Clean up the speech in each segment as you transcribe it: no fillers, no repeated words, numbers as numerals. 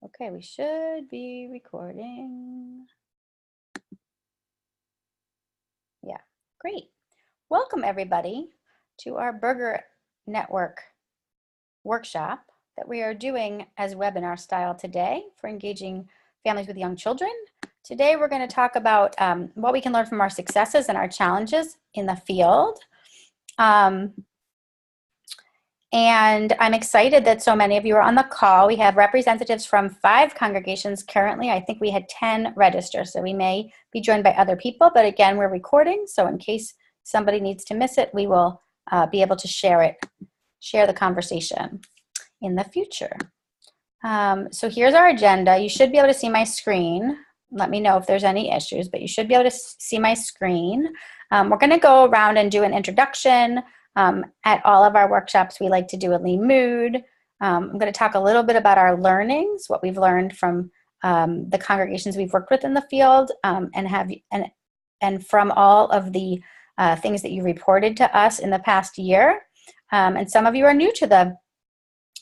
Okay, we should be recording. Yeah, great. Welcome everybody to our Berger Network workshop that we are doing as webinar style today for engaging families with young children. Today we're going to talk about what we can learn from our successes and our challenges in the field. And I'm excited that so many of you are on the call. We have representatives from 5 congregations currently. I think we had 10 register, so we may be joined by other people. But again, we're recording, so in case somebody needs to miss it, we will be able to share the conversation in the future. So here's our agenda. You should be able to see my screen. Let me know if there's any issues, but you should be able to see my screen. We're going to go around and do an introduction. At all of our workshops, we like to do a lean mood. I'm going to talk a little bit about our learnings, what we've learned from the congregations we've worked with in the field, and from all of the things that you reported to us in the past year. And some of you are new to the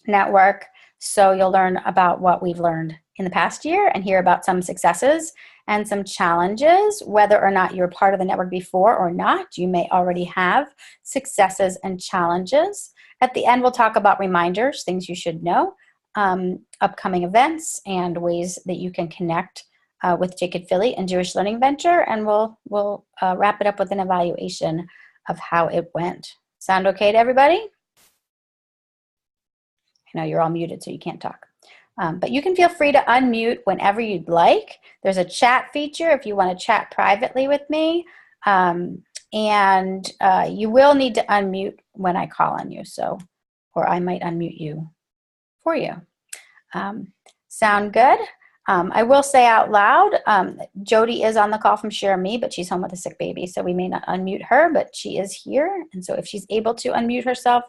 network, so you'll learn about what we've learned in the past year and hear about some successes and some challenges, whether or not you're part of the network before or not. You may already have successes and challenges. At the end, we'll talk about reminders, things you should know, upcoming events, and ways that you can connect with Jacob Philly and Jewish Learning Venture, and we'll wrap it up with an evaluation of how it went. Sound okay to everybody? I know you're all muted, so you can't talk. But you can feel free to unmute whenever you'd like. There's a chat feature if you want to chat privately with me. And you will need to unmute when I call on you, or I might unmute you for you. Sound good? I will say out loud, Jody is on the call from Shira Me, but she's home with a sick baby, so we may not unmute her, but she is here. And so if she's able to unmute herself,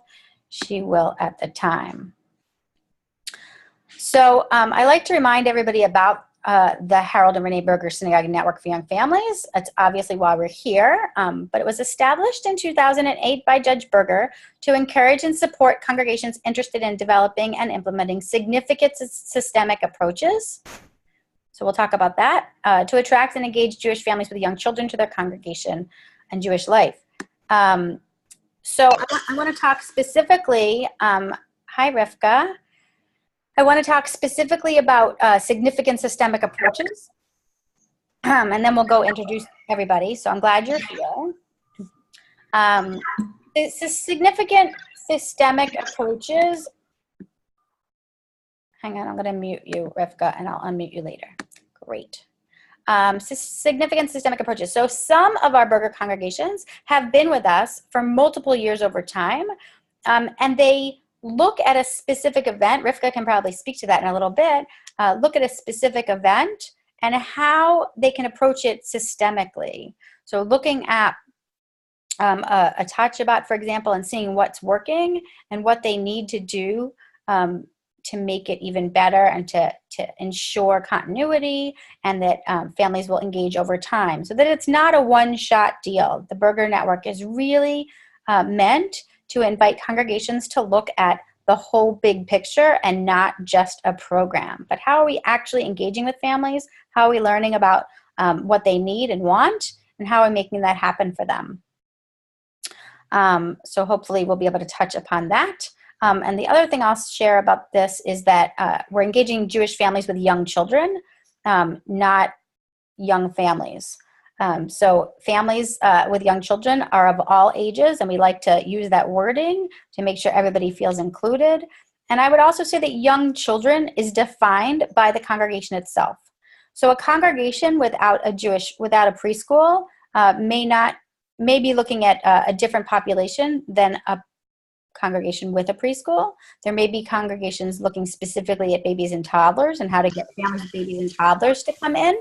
she will at the time. So I like to remind everybody about the Harold and Renee Berger Synagogue Network for Young Families. That's obviously why we're here, but it was established in 2008 by Judge Berger to encourage and support congregations interested in developing and implementing significant systemic approaches. So we'll talk about that, to attract and engage Jewish families with young children to their congregation and Jewish life. So I want to talk specifically, hi Rivka. I want to talk specifically about significant systemic approaches, and then we'll go introduce everybody. So I'm glad you're here. Significant systemic approaches. Hang on, I'm going to mute you, Rivka, and I'll unmute you later. Great. Significant systemic approaches. So some of our Berger congregations have been with us for multiple years over time, and they look at a specific event. Rivka can probably speak to that in a little bit. Look at a specific event and how they can approach it systemically. So looking at a touch about, for example, and seeing what's working and what they need to do to make it even better and to ensure continuity, and that families will engage over time, so that it's not a one-shot deal. The Berger Network is really meant to invite congregations to look at the whole big picture and not just a program. But how are we actually engaging with families? How are we learning about what they need and want? And how are we making that happen for them? So hopefully we'll be able to touch upon that. And the other thing I'll share about this is that we're engaging Jewish families with young children, not young families. So families with young children are of all ages, and we like to use that wording to make sure everybody feels included. And I would also say that young children is defined by the congregation itself. So a congregation without a preschool may be looking at a different population than a congregation with a preschool. There may be congregations looking specifically at babies and toddlers and how to get families with babies and toddlers to come in.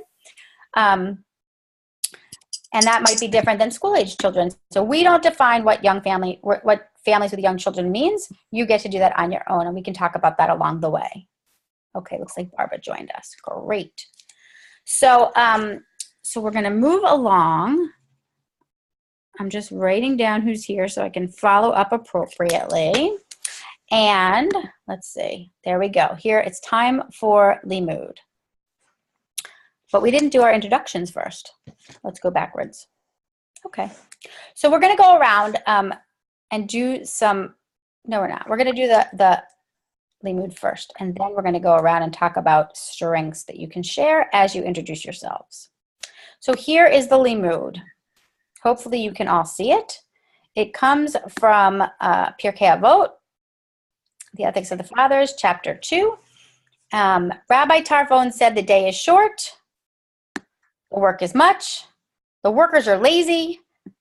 And that might be different than school-age children. So we don't define what families with young children means. You get to do that on your own, and we can talk about that along the way. Okay, looks like Barbara joined us. Great. So, so we're going to move along. I'm just writing down who's here so I can follow up appropriately. And let's see, there we go. Here it's time for Limud. But we didn't do our introductions first. Let's go backwards. Okay, so we're gonna go around and do some, no we're not. We're gonna do the Limud first, and then we're gonna go around and talk about strengths that you can share as you introduce yourselves. So here is the Limud. Hopefully you can all see it. It comes from Pirkei Avot, the Ethics of the Fathers, chapter 2. Rabbi Tarfon said the day is short, the work is much, the workers are lazy,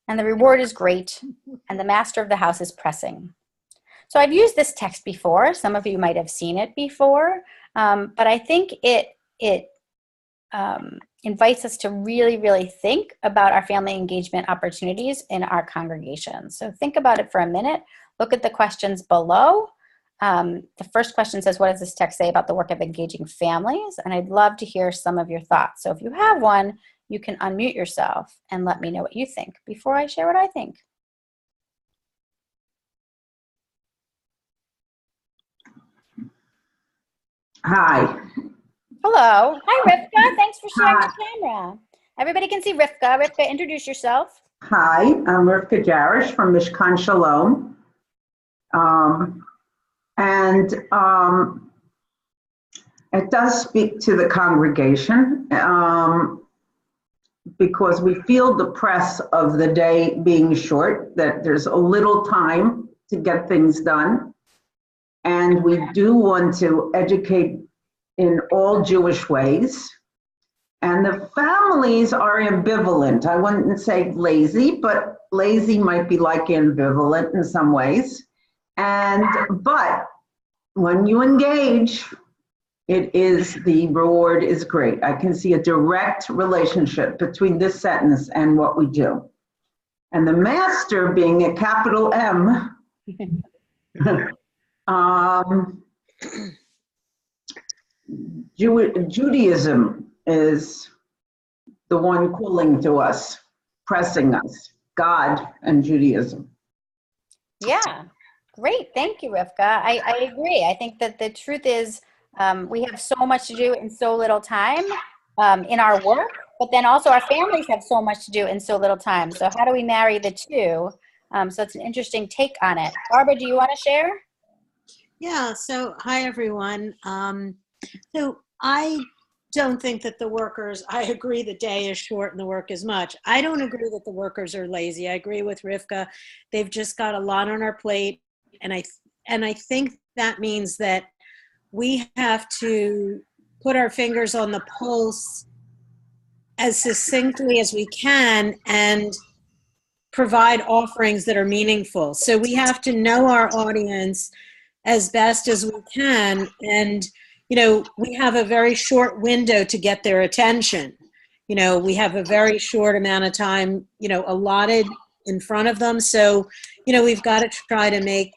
and the reward is great, and the master of the house is pressing. So I've used this text before. Some of you might have seen it before, but I think it invites us to really, really think about our family engagement opportunities in our congregation. So think about it for a minute. Look at the questions below. The first question says, what does this text say about the work of engaging families? And I'd love to hear some of your thoughts. So if you have one, you can unmute yourself and let me know what you think before I share what I think. Hi. Hello. Hi, Rivka. Thanks for sharing your camera. Everybody can see Rivka. Rivka, introduce yourself. Hi, I'm Rivka Jarish from Mishkan Shalom. It does speak to the congregation because we feel the press of the day being short, that there's a little time to get things done. And we do want to educate in all Jewish ways. And the families are ambivalent. I wouldn't say lazy, but lazy might be like ambivalent in some ways. But when you engage, the reward is great. I can see a direct relationship between this sentence and what we do. And the master being a capital M, Judaism is the one calling to us, pressing us, God and Judaism. Yeah, great. Thank you, Rivka. I agree. I think that the truth is we have so much to do in so little time in our work, but then also our families have so much to do in so little time. So how do we marry the two? So it's an interesting take on it. Barbara, do you want to share? Yeah, so hi, everyone. So I don't think that the workers, I agree the day is short and the work is much. I don't agree that the workers are lazy. I agree with Rivka. They've just got a lot on our plate. And I think that means that we have to put our fingers on the pulse as succinctly as we can and provide offerings that are meaningful. So we have to know our audience as best as we can. And, you know, we have a very short window to get their attention. You know, we have a very short amount of time, you know, allotted in front of them. So, you know, we've got to try to make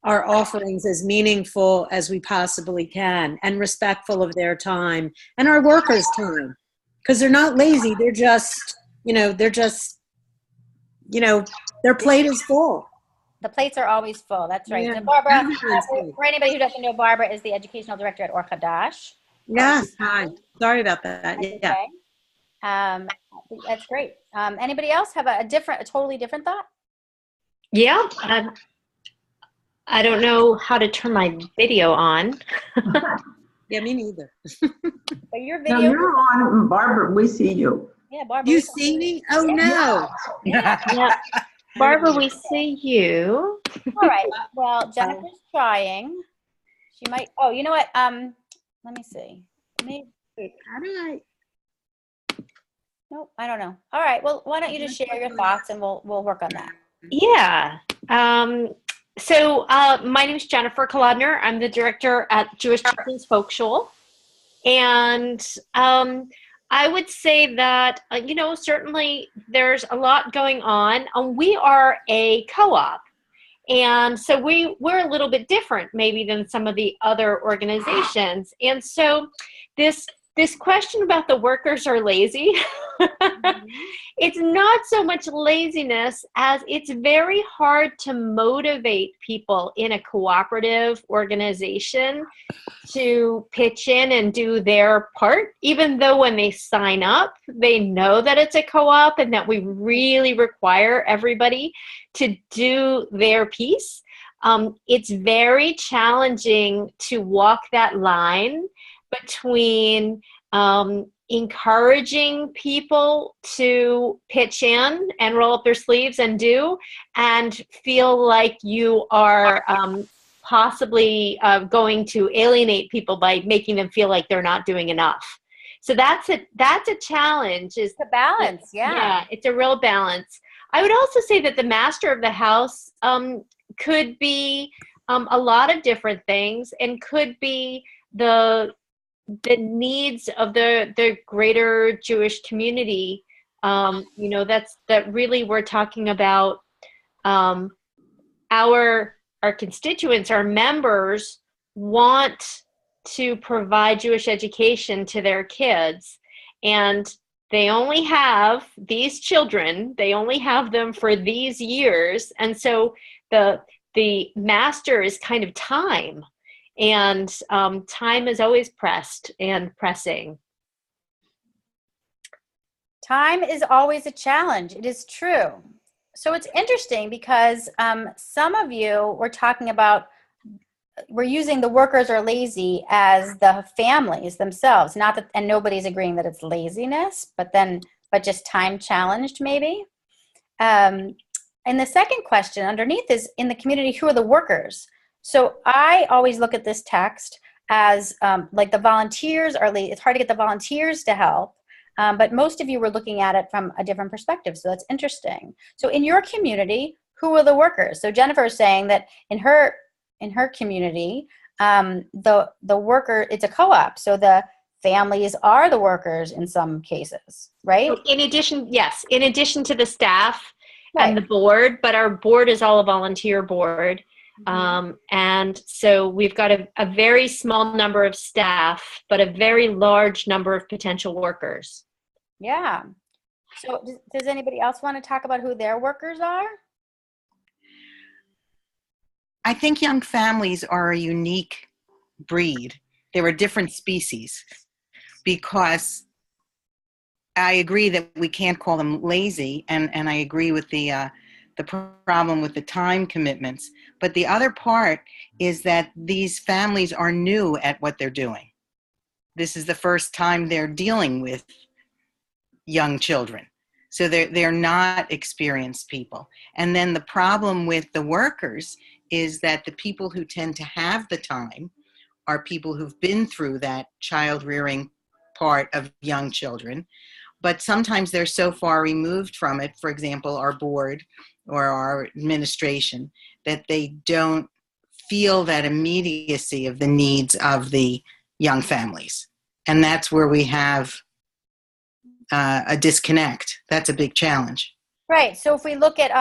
our offerings as meaningful as we possibly can and respectful of their time and our workers' time. Because they're not lazy. They're just, you know, their plate is full. The plates are always full. That's right. Yeah. So Barbara, for anybody who doesn't know, Barbara is the educational director at Or Hadash. Yes. Hi. Sorry about that. Yeah. Okay. That's great. Anybody else have a totally different thought? Yeah. I don't know how to turn my video on. Yeah, me neither. But your video. No, you're on, Barbara. We see you. Yeah, Barbara. You see me? Oh no. Yeah. Barbara, we see you. All right. Well, Jennifer's trying. She might. Oh, you know what? Let me see. Maybe. How do I? Nope, I don't know. All right. Well, why don't you just share your thoughts and we'll work on that. Yeah. So my name is Jennifer Kolodner. I'm the director at Jewish Children's Folk Shul. And I would say that, you know, certainly there's a lot going on. We are a co-op. And so we're a little bit different maybe than some of the other organizations. And so this this question about the workers are lazy, it's not so much laziness as it's very hard to motivate people in a cooperative organization to pitch in and do their part, even though when they sign up, they know that it's a co-op and that we really require everybody to do their piece. It's very challenging to walk that line between encouraging people to pitch in and roll up their sleeves and do, and feel like you are possibly going to alienate people by making them feel like they're not doing enough. So that's a challenge. Is the balance, yeah, it's a real balance. I would also say that the master of the house could be a lot of different things, and could be the needs of the greater Jewish community. That really we're talking about our constituents, our members want to provide Jewish education to their kids, and they only have these children, they only have them for these years, and so the master is kind of time, and time is always pressed and pressing. Time is always a challenge. It is true. So it's interesting because some of you were talking about, we're using the workers are lazy as the families themselves, not that, and nobody's agreeing that it's laziness, but just time challenged maybe. And the second question underneath is, in the community, who are the workers? So I always look at this text as like the volunteers are lazy. It's hard to get the volunteers to help. But most of you were looking at it from a different perspective, so that's interesting. So in your community, who are the workers? So Jennifer is saying that in her community, the worker, it's a co-op, so the families are the workers in some cases, right? In addition, yes, in addition to the staff Right. and the board, but our board is all a volunteer board. And so we've got a very small number of staff, but a very large number of potential workers. Yeah. So does anybody else want to talk about who their workers are? I think young families are a unique breed. They're a different species, because I agree that we can't call them lazy, and I agree with the problem with the time commitments. But the other part is that these families are new at what they're doing. This is the first time they're dealing with young children. So they're not experienced people. And then the problem with the workers is that the people who tend to have the time are people who've been through that child rearing part of young children, but sometimes they're so far removed from it, for example, our board or our administration, that they don't feel that immediacy of the needs of the young families. And that's where we have a disconnect. That's a big challenge. Right. So if we look at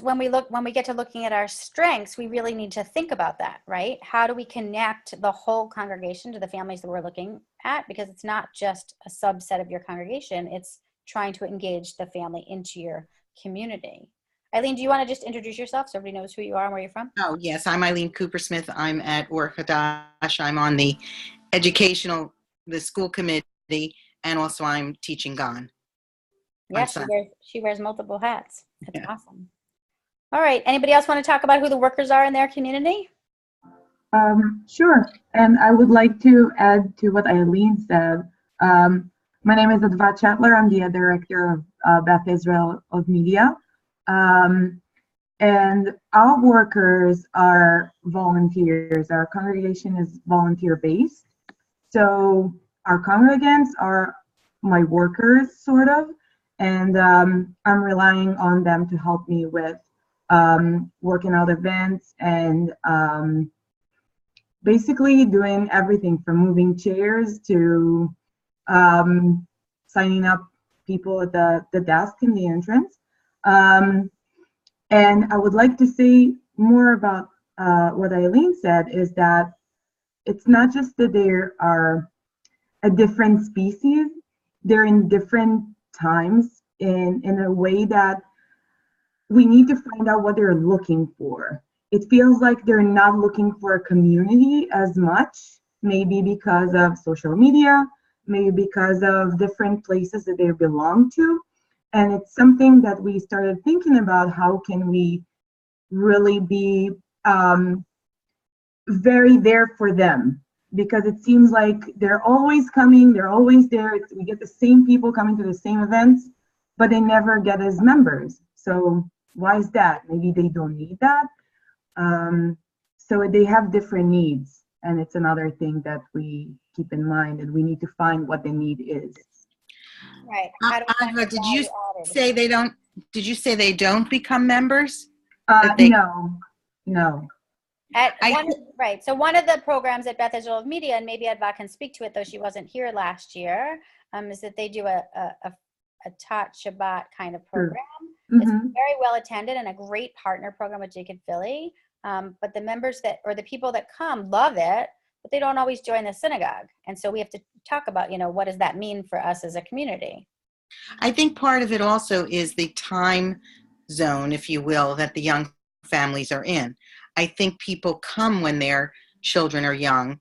when we get to looking at our strengths, we really need to think about that, right? How do we connect the whole congregation to the families that we're looking at? Because it's not just a subset of your congregation, it's trying to engage the family into your community. Eileen, do you want to just introduce yourself so everybody knows who you are and where you're from? Oh, yes. I'm Eileen Coopersmith. I'm at Or Hadash. I'm on the school committee, and also I'm teaching GON. Yeah, she wears multiple hats. That's awesome. All right. Anybody else want to talk about who the workers are in their community? Sure. And I would like to add to what Eileen said. My name is Advat Chatler. I'm the director of Beth Israel of Media. And our workers are volunteers. Our congregation is volunteer-based. So our congregants are my workers, sort of. And I'm relying on them to help me with working out events and basically doing everything from moving chairs to signing up people at the desk in the entrance. And I would like to say more about what Eileen said, is that it's not just that they are a different species. They're in different times in a way that we need to find out what they're looking for. It feels like they're not looking for a community as much, maybe because of social media, maybe because of different places that they belong to. And it's something that we started thinking about, how can we really be very there for them? Because it seems like they're always coming, they're always there. We get the same people coming to the same events, but they never get as members. So why is that? Maybe they don't need that. So they have different needs. And it's another thing that we keep in mind, and we need to find what the need is. Right. How do we find Ava, the did you value added? say they don't? Did you say they don't become members? No. Right. So one of the programs at Beth Israel of Media, and maybe Adva can speak to it, though she wasn't here last year, is that they do a Tat Shabbat kind of program. It's very well attended and a great partner program with Jacob Philly. But the members or the people that come love it, but they don't always join the synagogue. And so we have to talk about, what does that mean for us as a community? I think part of it also is the time zone, if you will, that the young families are in. I think people come when their children are young,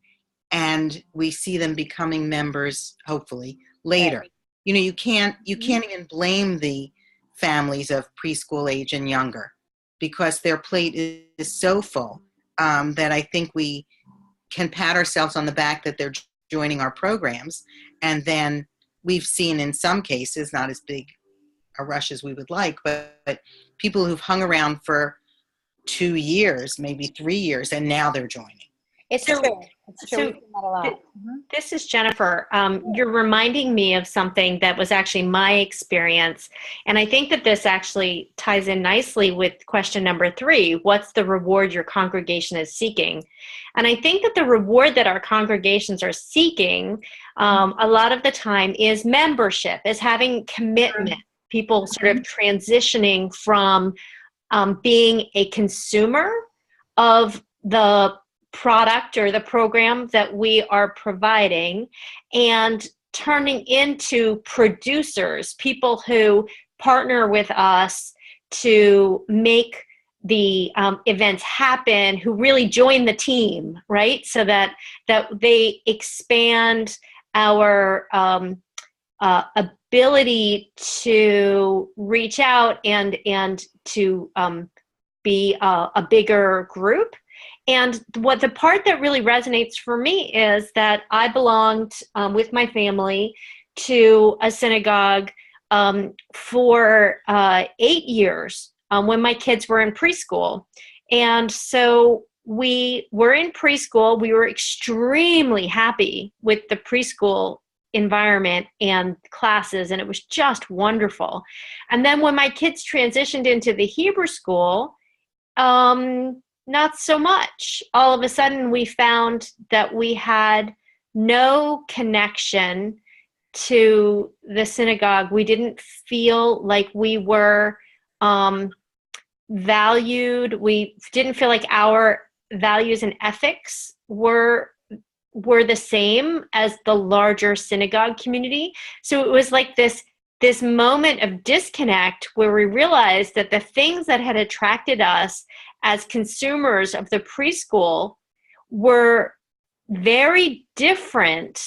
and we see them becoming members, hopefully, later. Right. You can't even blame the families of preschool age and younger, because their plate is so full that I think we can pat ourselves on the back that they're joining our programs. And then we've seen in some cases, not as big a rush as we would like, but people who've hung around for 2 years, maybe 3 years, and now they're joining. It's true. It's true. So We've seen that a lot. this is Jennifer. You're reminding me of something that was actually my experience. And I think that this actually ties in nicely with question number 3. What's the reward your congregation is seeking? And I think that the reward that our congregations are seeking a lot of the time is membership, is having commitment. People sort of transitioning from being a consumer of the product or the program that we are providing and turning into producers, people who partner with us to make the events happen, who really join the team, right? So that they expand our ability to reach out and to be a bigger group. And what the part that really resonates for me is that I belonged with my family to a synagogue for 8 years when my kids were in preschool. And so we were in preschool. We were extremely happy with the preschool environment and classes, and it was just wonderful. And then when my kids transitioned into the Hebrew school, not so much. All of a sudden, we found that we had no connection to the synagogue. We didn't feel like we were valued. We didn't feel like our values and ethics were the same as the larger synagogue community. So it was like this moment of disconnect where we realized that the things that had attracted us as consumers of the preschool were very different.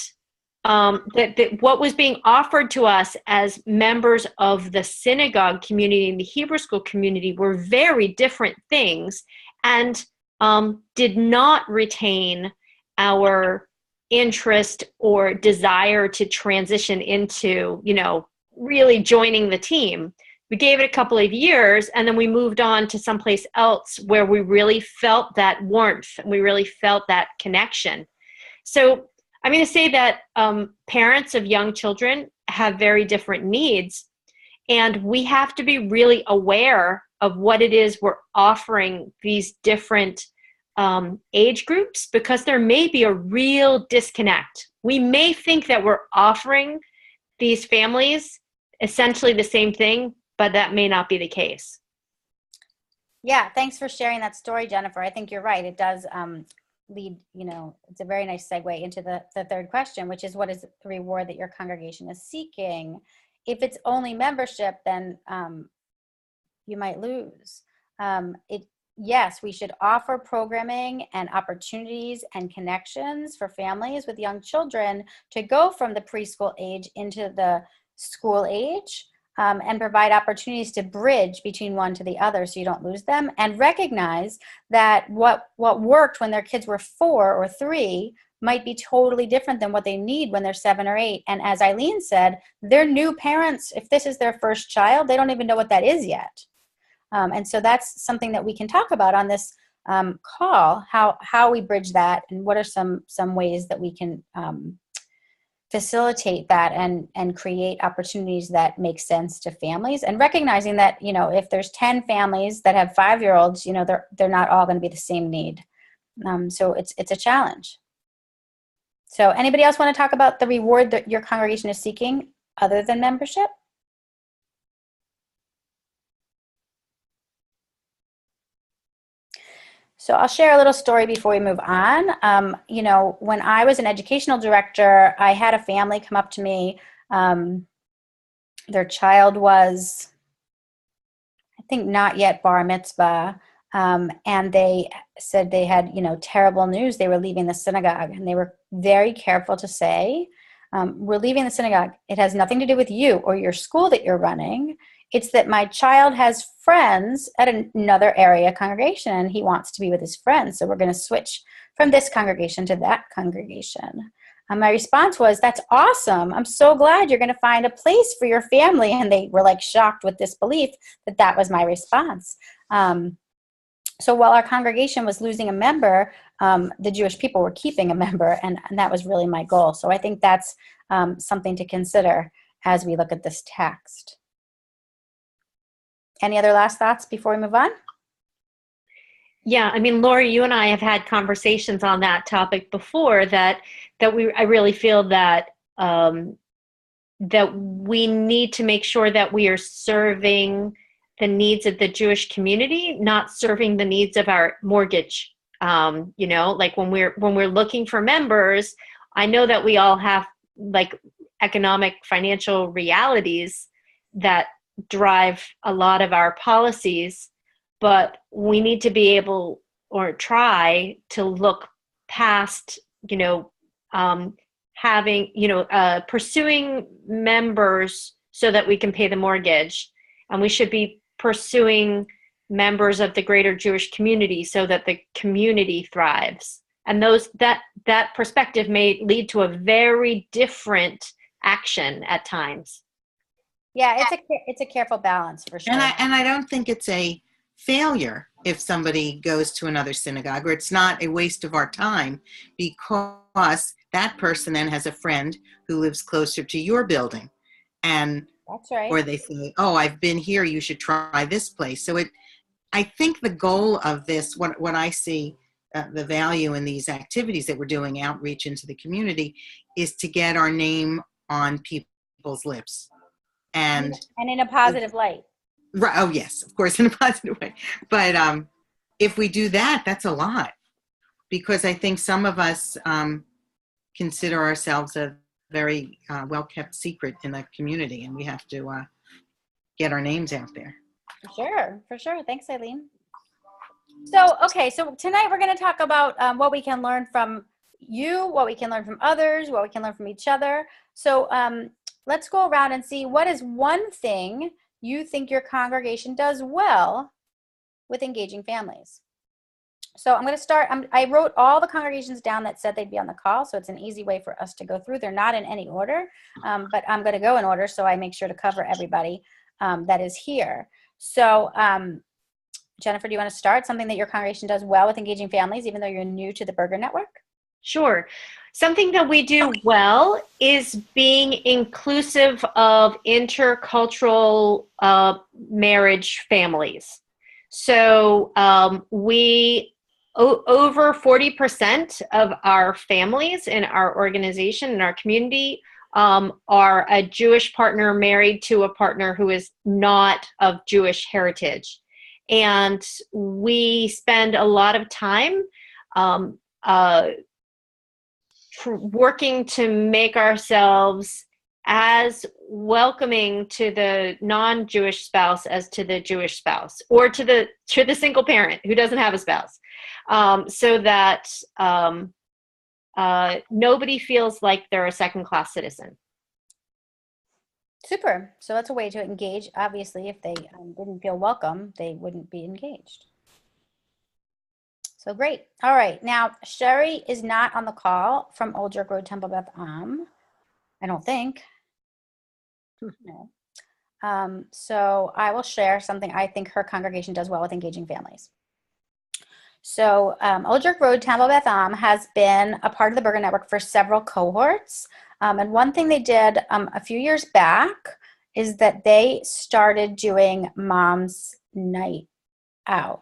That what was being offered to us as members of the synagogue community and the Hebrew school community were very different things, and did not retain our interest or desire to transition into, really joining the team. We gave it a couple of years, and then we moved on to someplace else where we really felt that warmth and we really felt that connection. So I'm going to say that parents of young children have very different needs, and we have to be really aware of what it is we're offering these different age groups, because there may be a real disconnect. We may think that we're offering these families essentially the same thing, but that may not be the case. Yeah, thanks for sharing that story, Jennifer. I think you're right. It does lead, it's a very nice segue into the third question, which is, what is the reward that your congregation is seeking? If it's only membership, then you might lose. Yes, we should offer programming and opportunities and connections for families with young children to go from the preschool age into the school age, and provide opportunities to bridge between one to the other so you don't lose them, and recognize that what worked when their kids were 4 or 3 might be totally different than what they need when they're 7 or 8. And as Eileen said, they're new parents. If this is their first child, they don't even know what that is yet. And so that's something that we can talk about on this call, how we bridge that, and what are some ways that we can facilitate that and create opportunities that make sense to families, and recognizing that, if there's 10 families that have 5-year-olds, they're not all going to be the same need. So it's a challenge. So anybody else want to talk about the reward that your congregation is seeking other than membership? So I'll share a little story before we move on. When I was an educational director, I had a family come up to me. Their child was, I think, not yet bar mitzvah. And they said they had, terrible news. They were leaving the synagogue, and they were very careful to say, we're leaving the synagogue. It has nothing to do with you or your school that you're running. It's that my child has friends at another area congregation, and he wants to be with his friends. So we're going to switch from this congregation to that congregation. My response was, that's awesome. I'm so glad you're going to find a place for your family. And they were like shocked with disbelief that was my response. So while our congregation was losing a member, the Jewish people were keeping a member, and that was really my goal. So I think that's something to consider as we look at this text. Any other last thoughts before we move on? Yeah, Lori, you and I have had conversations on that topic before. I really feel that that we need to make sure that we are serving the needs of the Jewish community, not serving the needs of our mortgage. Like when we're looking for members, I know that we all have like economic, financial realities that drive a lot of our policies, but we need to be able, or try to look past, pursuing members so that we can pay the mortgage. And we should be pursuing members of the greater Jewish community so that the community thrives. And that perspective may lead to a very different action at times. Yeah, it's a careful balance for sure. And I don't think it's a failure if somebody goes to another synagogue, or it's not a waste of our time, because that person then has a friend who lives closer to your building. And that's right. Or they say, oh, I've been here, you should try this place. So I think the goal of this, what I see the value in these activities that we're doing, outreach into the community, is to get our name on people's lips. And in a positive light. Right. Oh, yes, of course, in a positive way. But if we do that, that's a lot. Because I think some of us consider ourselves a very well-kept secret in the community, and we have to get our names out there. For sure. Thanks, Eileen. So tonight we're going to talk about what we can learn from you, what we can learn from others, what we can learn from each other. So let's go around and see, what is one thing you think your congregation does well with engaging families? So I'm going to start. I wrote all the congregations down that said they'd be on the call, so it's an easy way for us to go through. They're not in any order, but I'm going to go in order, so I make sure to cover everybody that is here. So Jennifer, do you want to start? Something that your congregation does well with engaging families, even though you're new to the Berger Network? Sure. Something that we do well is being inclusive of intercultural marriage families. So over 40% of our families in our organization, in our community, are a Jewish partner married to a partner who is not of Jewish heritage. And we spend a lot of time working to make ourselves as welcoming to the non-Jewish spouse as to the Jewish spouse, or to the single parent who doesn't have a spouse, so that nobody feels like they're a second-class citizen. Super. So that's a way to engage. Obviously, if they didn't feel welcome, they wouldn't be engaged. So great. All right. Now, Sherry is not on the call from Old York Road, Temple Beth Am, I don't think. No. So I will share something I think her congregation does well with engaging families. So Old York Road, Temple Beth Am has been a part of the Berger Network for several cohorts. And one thing they did a few years back is that they started doing Mom's Night Out.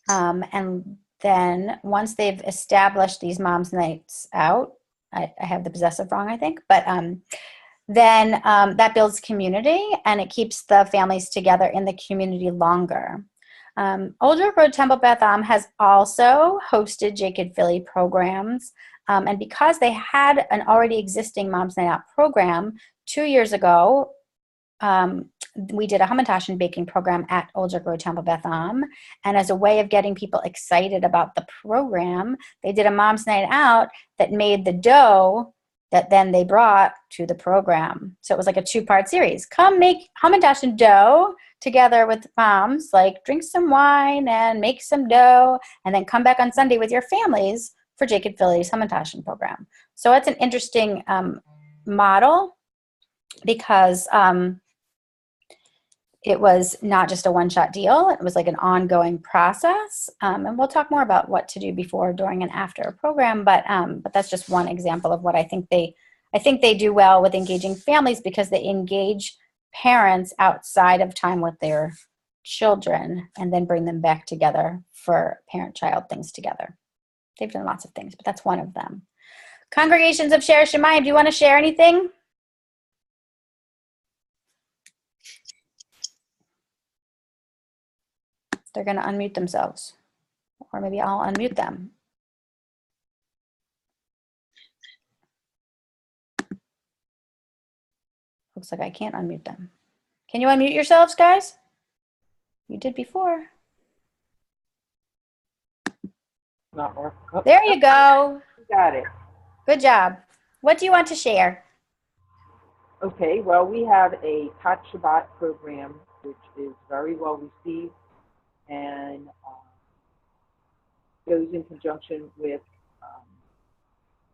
And then once they've established these Mom's Nights Out, I have the possessive wrong, I think, but then that builds community and it keeps the families together in the community longer. Old York Road Temple Beth Am has also hosted Jacob Philly programs. And because they had an already existing Mom's Night Out program, 2 years ago, we did a Hamantash and baking program at Old York Road Temple Beth Am. And as a way of getting people excited about the program, they did a Mom's Night Out that made the dough that then they brought to the program. So it was like a 2-part series. Come make Hamantash and dough together with moms, like drink some wine and make some dough, and then come back on Sunday with your families for Jacob Philly's Hamantash program. So it's an interesting model because it was not just a one-shot deal. It was like an ongoing process. And we'll talk more about what to do before, during, and after a program. But that's just one example of what I think they do well with engaging families, because they engage parents outside of time with their children and then bring them back together for parent-child things together. They've done lots of things, but that's one of them. Congregations of Shira Me, do you want to share anything? They're going to unmute themselves, or maybe I'll unmute them. Looks like I can't unmute them. Can you unmute yourselves, guys? You did before. Not working. Oh, there you go. got it. Good job. What do you want to share? Okay, well, we have a Tot Shabbat program, which is very well received and goes in conjunction with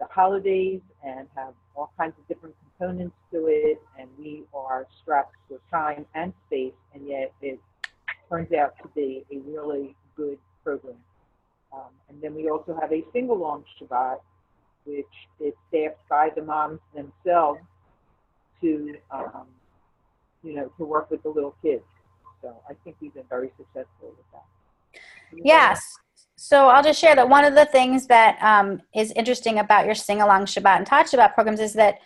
the holidays and have all kinds of different components to it, and we are strapped for time and space, and yet it turns out to be a really good program. And then we also have a single-long Shabbat, which is staffed by the moms themselves to, to work with the little kids. So I think we've been very successful with that. Yes. So I'll just share that one of the things that is interesting about your sing-along Shabbat and Tot Shabbat programs is that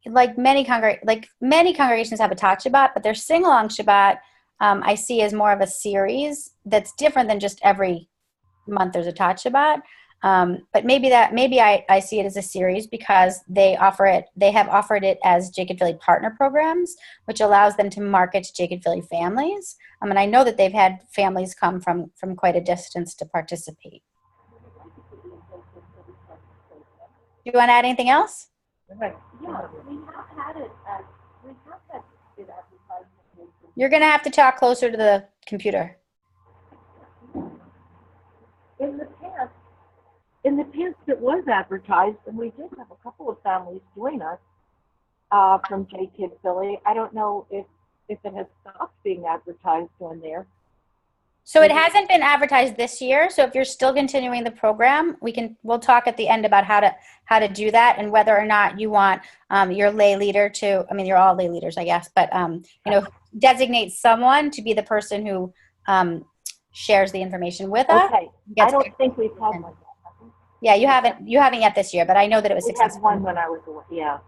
like many congregations have a Tot Shabbat, but their sing-along Shabbat I see as more of a series that's different than just every month there's a Tot Shabbat. But maybe I see it as a series because they have offered it as Jacob Philly partner programs, which allows them to market to Jacob Philly families. And I know that they've had families come from quite a distance to participate. Do you want to add anything else? Okay. Yeah, we have had it as, we have had it advertised. You're going to have to talk closer to the computer. In the past, it was advertised, and we did have a couple of families join us from Jacob Philly. I don't know if it has stopped being advertised on there. So it hasn't been advertised this year. So if you're still continuing the program, we'll talk at the end about how to do that and whether or not you want your lay leader to. I mean, you're all lay leaders, I guess, but designate someone to be the person who shares the information with us. Okay, I don't think we've had one. Yeah, you haven't yet this year, but I know that it was we successful. We had one when I was away. Yeah.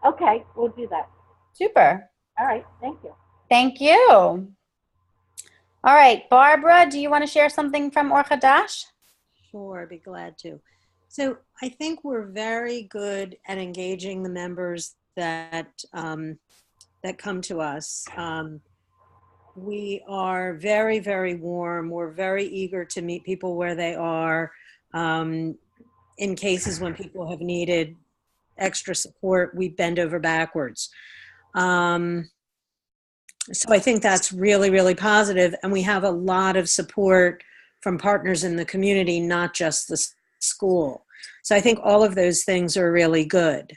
Okay, we'll do that. Super. All right, thank you. Thank you. All right, Barbara, do you want to share something from Or Chadash? Sure, I'd be glad to. So I think we're very good at engaging the members that that come to us. We are very, very warm. We're very eager to meet people where they are. In cases when people have needed extra support, we bend over backwards. So I think that's really, really positive. And we have a lot of support from partners in the community, not just the school. So I think all of those things are really good.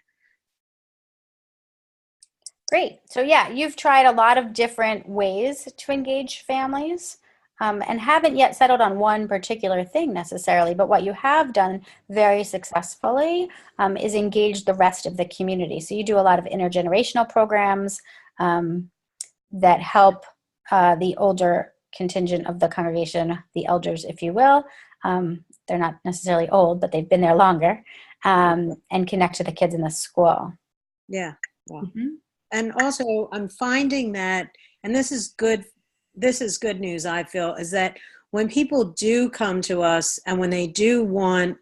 Great. So yeah, you've tried a lot of different ways to engage families and haven't yet settled on one particular thing necessarily, but what you have done very successfully is engage the rest of the community. So you do a lot of intergenerational programs that help the older contingent of the congregation, the elders, if you will. They're not necessarily old, but they've been there longer, and connect to the kids in the school. Yeah. Wow. Mm-hmm. And also I'm finding that, and this is good news, I feel, is that when people do come to us and when they do want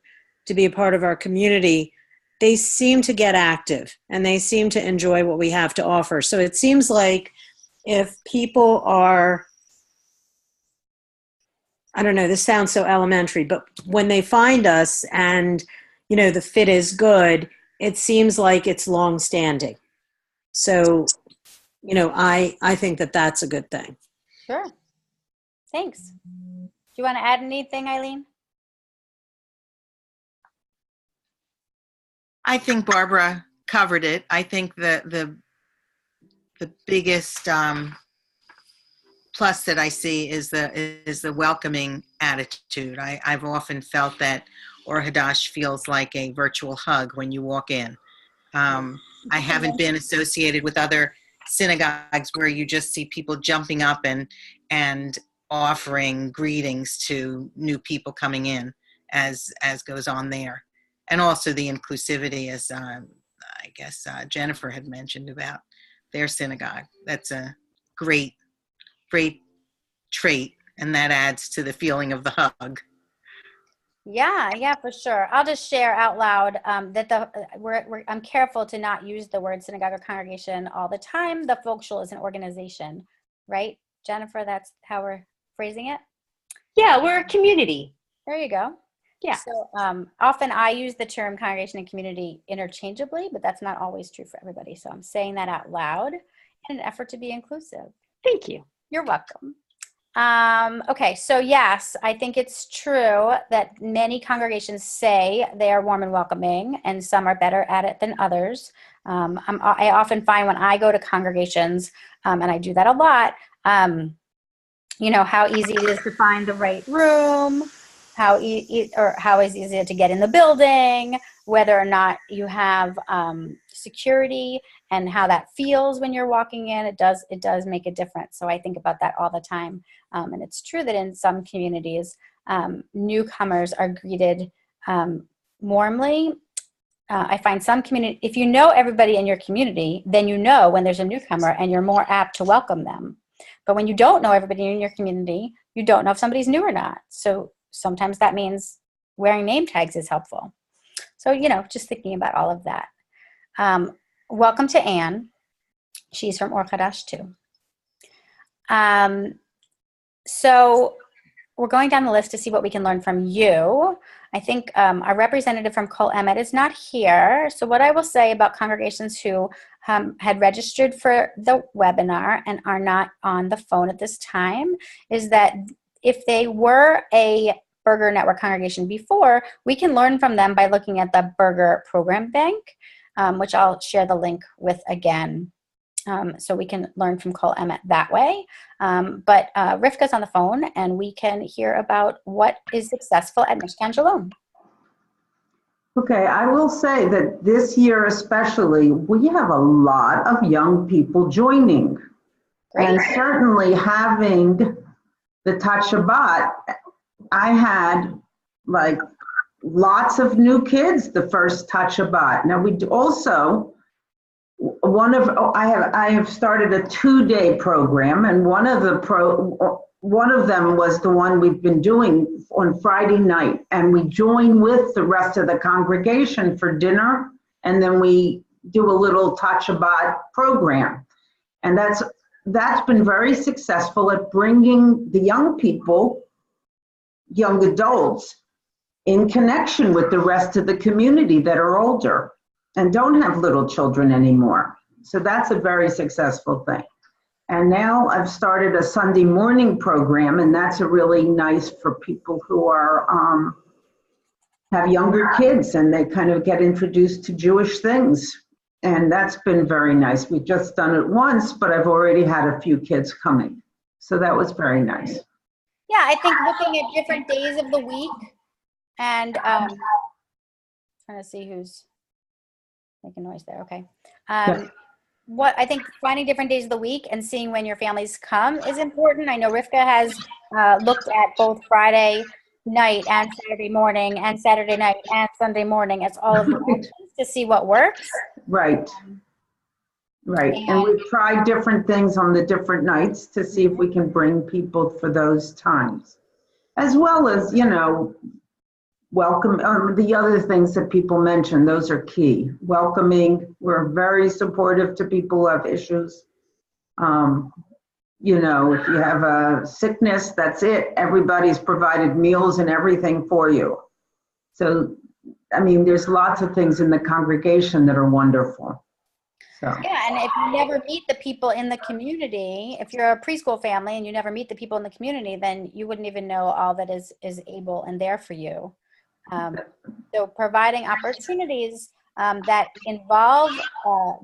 to be a part of our community, they seem to get active and they seem to enjoy what we have to offer. So it seems like if people are, I don't know, this sounds so elementary, but when they find us and, you know, the fit is good, it seems like it's long-standing. So, you know, I think that that's a good thing. Sure. Thanks. Do you want to add anything, Eileen? I think Barbara covered it. I think the biggest plus that I see is the welcoming attitude. I've often felt that Or Hadash feels like a virtual hug when you walk in. I haven't been associated with other synagogues where you just see people jumping up and offering greetings to new people coming in as goes on there. And also the inclusivity, as I guess Jennifer had mentioned about their synagogue. That's a great trait, and that adds to the feeling of the hug. Yeah, for sure. I'll just share out loud that I'm careful to not use the word synagogue or congregation all the time. The Volksschule is an organization, right, Jennifer? That's how we're phrasing it? Yeah, we're a community. There you go. Yeah. So often I use the term congregation and community interchangeably, but that's not always true for everybody. So I'm saying that out loud in an effort to be inclusive. Thank you. You're welcome. Okay, so yes, I think it's true that many congregations say they are warm and welcoming, and some are better at it than others. I often find when I go to congregations, and I do that a lot, you know, how easy it is to find the right room, how easy is it to get in the building, whether or not you have security, and how that feels when you're walking in. It does make a difference. So I think about that all the time. And it's true that in some communities, newcomers are greeted warmly. I find some community, if you know everybody in your community, then you know when there's a newcomer and you're more apt to welcome them. But when you don't know everybody in your community, you don't know if somebody's new or not. So sometimes that means wearing name tags is helpful. So, you know, just thinking about all of that. Welcome to Anne. She's from Or Hadash too. So we're going down the list to see what we can learn from you. I think our representative from Kol Emet is not here. So what I will say about congregations who had registered for the webinar and are not on the phone at this time is that if they were a Berger Network congregation before, we can learn from them by looking at the Berger Program Bank, which I'll share the link with again. So we can learn from Kol Emet that way. But Rivka's on the phone, and we can hear about what is successful at Mishkan Shalom. Okay, I will say that this year especially, we have a lot of young people joining. Great. And certainly having the Tat Shabbat, I had like lots of new kids the first Tat Shabbat. Now we also I have started a 2-day program, and one of them was the one we've been doing on Friday night, and we join with the rest of the congregation for dinner, and then we do a little Touch Shabbat program. And that's been very successful at bringing the young people, young adults, in connection with the rest of the community that are older and don't have little children anymore. So that's a very successful thing. And now I've started a Sunday morning program, and that's a really nice for people who are have younger kids, and they kind of get introduced to Jewish things. And that's been very nice. We've just done it once, but I've already had a few kids coming. So that was very nice. Yeah, I think looking at different days of the week and trying to see who's making noise there. Okay. What I think finding different days of the week and seeing when your families come is important. I know Rivka has looked at both Friday night and Saturday morning and Saturday night and Sunday morning as all of the options to see what works. Right. And we've tried different things on the different nights to see if we can bring people for those times, as well as, welcome, the other things that people mentioned, those are key. Welcoming, we're very supportive to people who have issues. If you have a sickness, that's it. Everybody's provided meals and everything for you. So, there's lots of things in the congregation that are wonderful. So. Yeah, and if you never meet the people in the community, if you're a preschool family and you never meet the people in the community, then you wouldn't even know all that is able and there for you. So providing opportunities that involve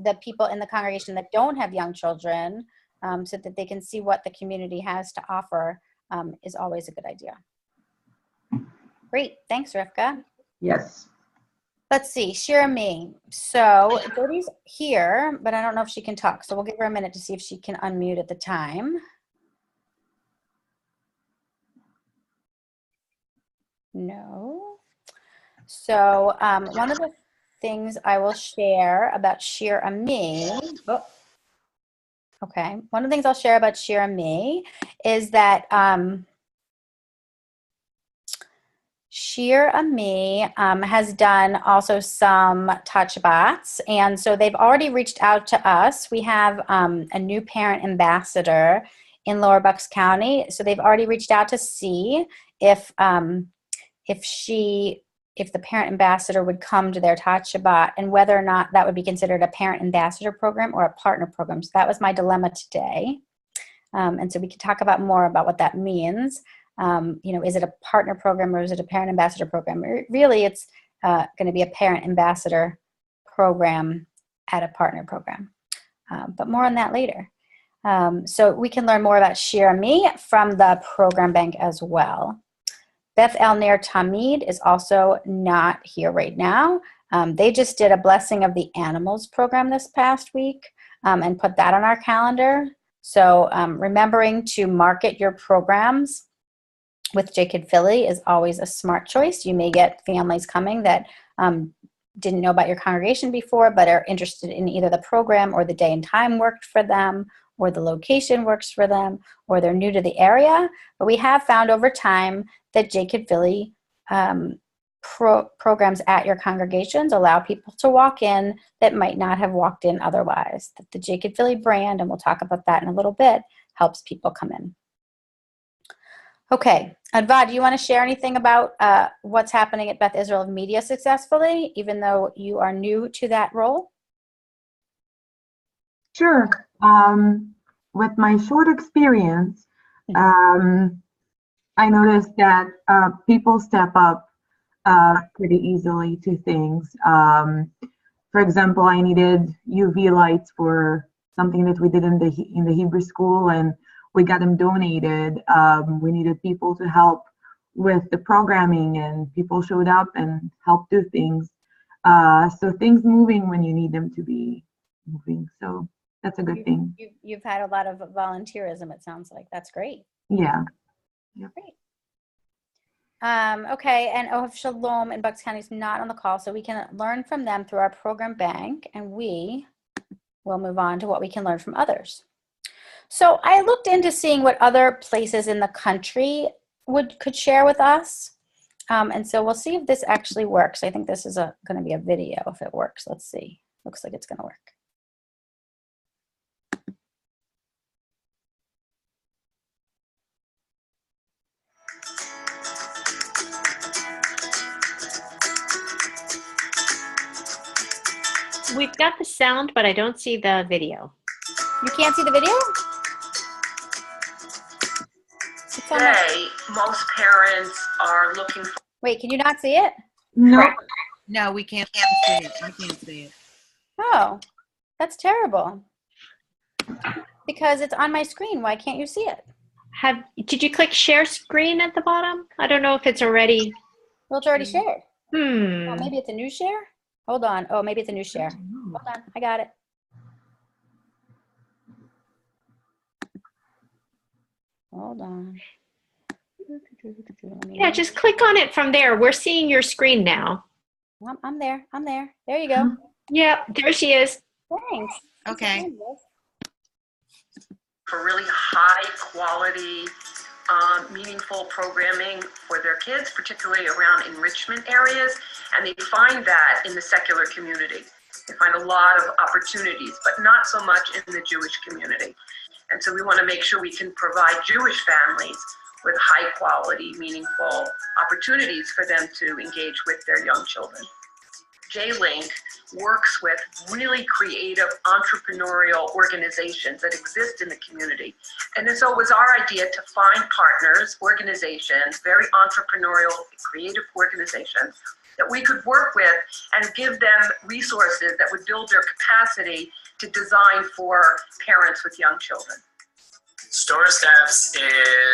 the people in the congregation that don't have young children so that they can see what the community has to offer is always a good idea. Great. Thanks, Rivka. Yes. Let's see, Shira Me. So Dodi's here, but I don't know if she can talk. So we'll give her a minute to see if she can unmute at the time. No. So one of the things I will share about Shira Me. Okay. One of the things I'll share about Shira Me is that Shira Me has done also some Touch Shabbots, and so they've already reached out to us. We have a new parent ambassador in Lower Bucks County, so they've already reached out to see if the parent ambassador would come to their Touch Shabbat and whether or not that would be considered a parent ambassador program or a partner program. So that was my dilemma today, and so we could talk about more about what that means. Is it a partner program or is it a parent ambassador program? Really, it's going to be a parent ambassador program at a partner program. But more on that later. So we can learn more about Shira Me from the program bank as well. Beth Elner Tamid is also not here right now. They just did a Blessing of the Animals program this past week and put that on our calendar. So remembering to market your programs with J-Kid Philly is always a smart choice. You may get families coming that didn't know about your congregation before, but are interested in either the program or the day and time worked for them, or the location works for them, or they're new to the area. But we have found over time that J-Kid Philly programs at your congregations allow people to walk in that might not have walked in otherwise. That the J-Kid Philly brand, and we'll talk about that in a little bit, helps people come in. Okay, Advad, do you want to share anything about what's happening at Beth Israel of Media successfully, even though you are new to that role? Sure. With my short experience, I noticed that people step up pretty easily to things. For example, I needed UV lights for something that we did in the Hebrew school, and we got them donated. We needed people to help with the programming, and people showed up and helped do things. So things moving when you need them to be moving. So that's a good thing. You've had a lot of volunteerism, it sounds like. That's great. Yeah. Great. Okay, and Ohav Shalom in Bucks County is not on the call, so we can learn from them through our program bank, and we we'll move on to what we can learn from others. So I looked into seeing what other places in the country could share with us. And so we'll see if this actually works. I think this is going to be a video if it works. Let's see. Looks like it's going to work. We've got the sound, but I don't see the video. You can't see the video? Today, most parents are looking for... Wait, can you not see it? No. No, we can't see it. I can't see it. Oh, that's terrible. Because it's on my screen. Why can't you see it? Did you click share screen at the bottom? I don't know if it's already. Well, it's already shared. Hmm. Oh, maybe it's a new share? Hold on. Oh, maybe it's a new share. Hold on. I got it. Hold on. Yeah, just click on it from there. We're seeing your screen now. I'm there. I'm there. There you go. Yeah, there she is. Thanks. Okay. for really high quality, meaningful programming for their kids, particularly around enrichment areas, and they find that in the secular community. They find a lot of opportunities, but not so much in the Jewish community. And so we want to make sure we can provide Jewish families with high quality, meaningful opportunities for them to engage with their young children. J-Link works with really creative entrepreneurial organizations that exist in the community. And so it was our idea to find partners, organizations, very entrepreneurial, creative organizations that we could work with and give them resources that would build their capacity to design for parents with young children. Store Steps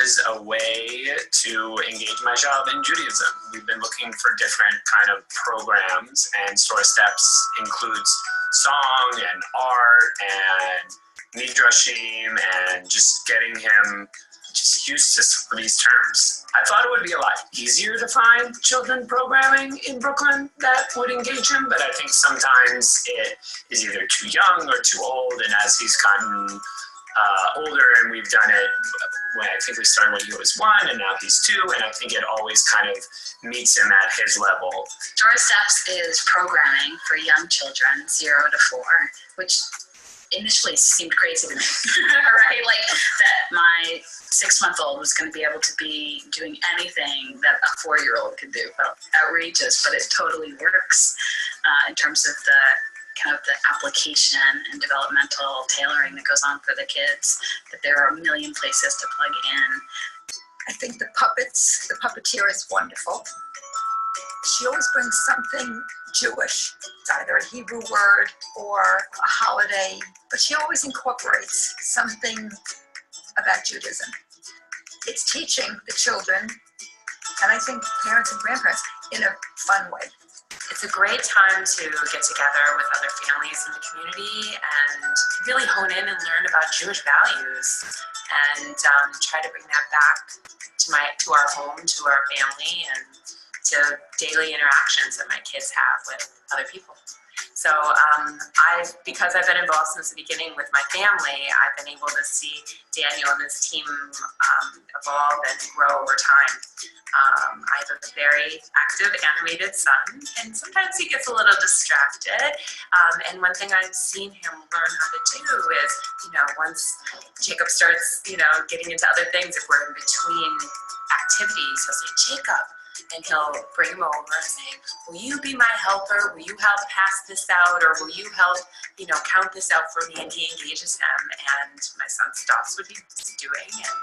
is a way to engage my child in Judaism. We've been looking for different kind of programs, and Store Steps includes song and art and midrashim and just getting him just used to some of these terms. I thought it would be a lot easier to find children programming in Brooklyn that would engage him, but I think sometimes it is either too young or too old, and as he's gotten older, and we've done it when I think we started when he was 1 and now he's 2, and I think it always kind of meets him at his level. Store Steps is programming for young children 0 to 4, which initially seemed crazy to me, right? Like that my 6-month-old was going to be able to be doing anything that a 4-year-old could do. Felt outrageous, but it totally works in terms of the kind of the application and developmental tailoring that goes on for the kids, that there are a million places to plug in. I think the puppeteer is wonderful. She always brings something Jewish. It's either a Hebrew word or a holiday, but she always incorporates something about Judaism. It's teaching the children, and I think parents and grandparents, in a fun way. It's a great time to get together with other families in the community and really hone in and learn about Jewish values and try to bring that back to our home, to our family, and to daily interactions that my kids have with other people. So because I've been involved since the beginning with my family, I've been able to see Daniel and his team evolve and grow over time. I have a very active animated son, and sometimes he gets a little distracted. And one thing I've seen him learn how to do is, once Jacob starts, getting into other things, if we're in between activities, he'll say, "Jacob," and he'll bring him over and say, "Will you be my helper? Will you help pass this out? Or will you help, count this out for me?" And he engages him, and my son stops what he's doing, and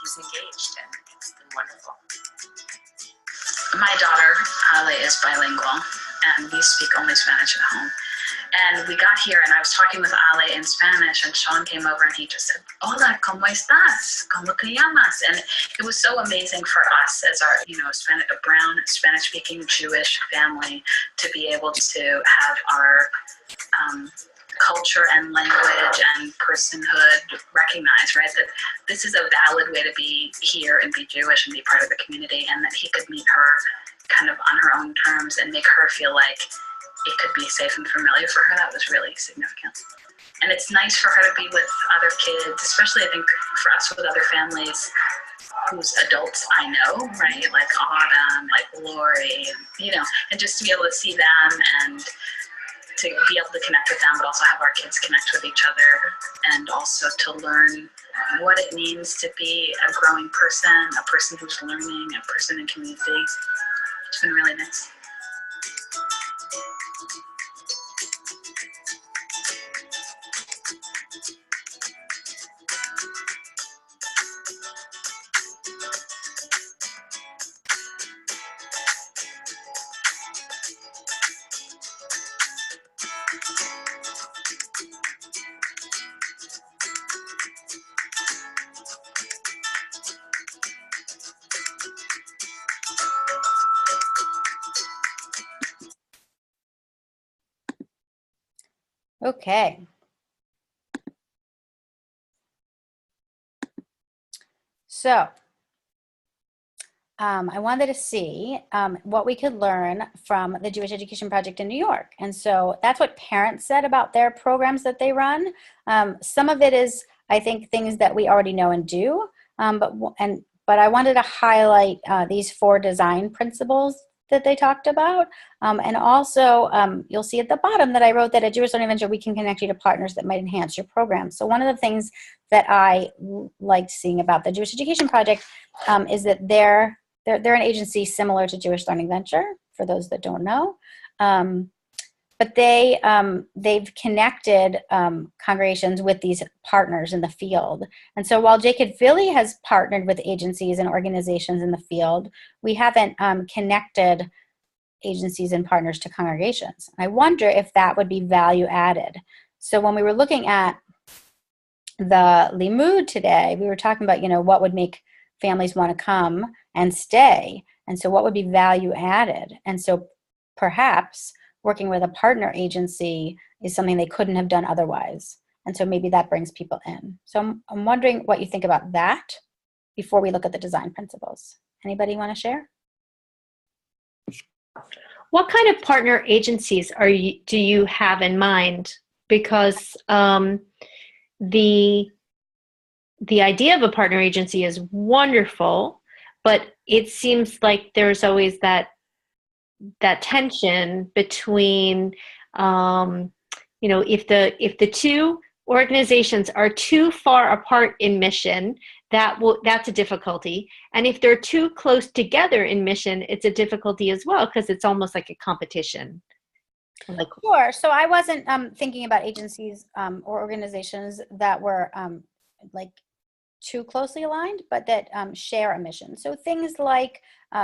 he's engaged, and it's been wonderful. My daughter, Ale, is bilingual, and we speak only Spanish at home. And we got here, and I was talking with Ale in Spanish, and Sean came over, and he just said, "Hola, ¿cómo estás? ¿Cómo te llamas?" And it was so amazing for us as our, a brown Spanish-speaking Jewish family to be able to have our culture and language and personhood recognized, right? That this is a valid way to be here and be Jewish and be part of the community, and that he could meet her kind of on her own terms and make her feel like it could be safe and familiar for her. That was really significant. And it's nice for her to be with other kids, especially I think for us with other families whose adults I know, right? Like Autumn, like Lori, you know, and just to be able to see them and to be able to connect with them, but also have our kids connect with each other, and also to learn what it means to be a growing person, a person who's learning, a person in community. It's been really nice. Okay. So I wanted to see what we could learn from the Jewish Education Project in New York. And so that's what parents said about their programs that they run. Some of it is, I think, things that we already know and do. But I wanted to highlight these 4 design principles that they talked about. And also, you'll see at the bottom that I wrote that at Jewish Learning Venture, we can connect you to partners that might enhance your program. So one of the things that I liked seeing about the Jewish Education Project is that they're an agency similar to Jewish Learning Venture, for those that don't know. But they've connected congregations with these partners in the field. And so while Jacob Philly has partnered with agencies and organizations in the field, we haven't connected agencies and partners to congregations. I wonder if that would be value added. So when we were looking at the Limud today, we were talking about, you know, what would make families want to come and stay. And so what would be value added? And so perhaps working with a partner agency is something they couldn't have done otherwise. And so maybe that brings people in. So I'm wondering what you think about that before we look at the design principles. Anybody want to share? What kind of partner agencies do you have in mind? Because the idea of a partner agency is wonderful, but it seems like there's always that tension between, you know, if the 2 organizations are too far apart in mission, that's a difficulty. And if they're too close together in mission, it's a difficulty as well, because it's almost like a competition. Like, sure. So I wasn't thinking about agencies or organizations that were like too closely aligned, but that share a mission. So things like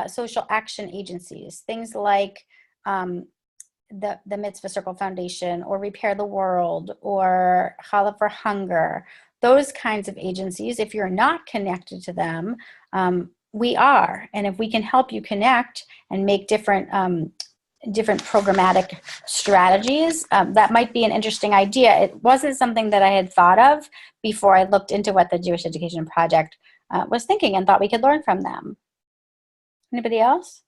social action agencies, things like the Mitzvah Circle Foundation or Repair the World or Challah for Hunger, those kinds of agencies, if you're not connected to them, we are. And if we can help you connect and make different programmatic strategies, that might be an interesting idea. It wasn't something that I had thought of before I looked into what the Jewish Education Project was thinking and thought we could learn from them. Anybody else?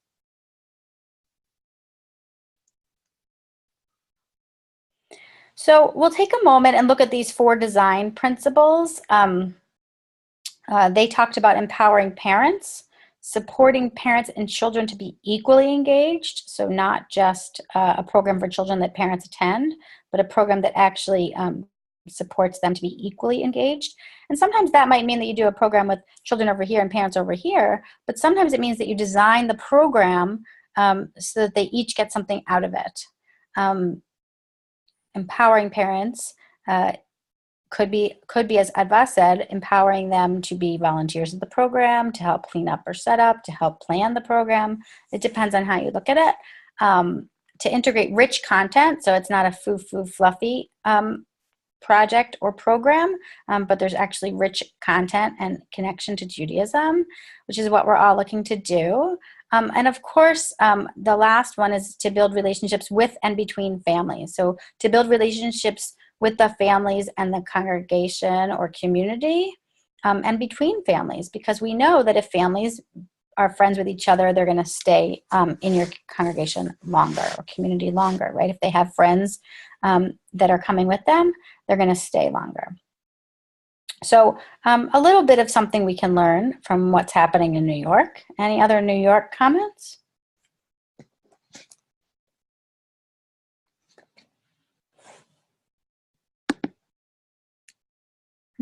So we'll take a moment and look at these 4 design principles. They talked about empowering parents, supporting parents and children to be equally engaged. So not just a program for children that parents attend, but a program that actually supports them to be equally engaged. And sometimes that might mean that you do a program with children over here and parents over here, but sometimes it means that you design the program so that they each get something out of it. Empowering parents could be, as Adva said, empowering them to be volunteers of the program, to help clean up or set up, to help plan the program. It depends on how you look at it. To integrate rich content, so it's not a foo-foo fluffy project or program, but there's actually rich content and connection to Judaism, which is what we're all looking to do. And of course, the last one is to build relationships with and between families. So to build relationships with the families and the congregation or community, and between families, because we know that if families are friends with each other, they're going to stay in your congregation longer or community longer, right? If they have friends that are coming with them, they're going to stay longer. So a little bit of something we can learn from what's happening in New York. Any other New York comments?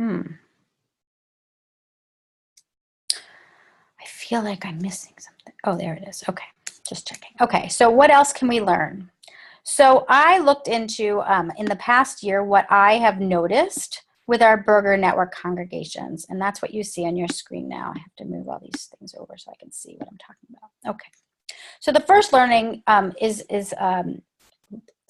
I feel like I'm missing something. Oh, there it is. Okay, just checking. Okay, so what else can we learn? So I looked into, in the past year, what I have noticed with our Berger Network congregations, and that's what you see on your screen now. I have to move all these things over so I can see what I'm talking about. Okay, so the first learning is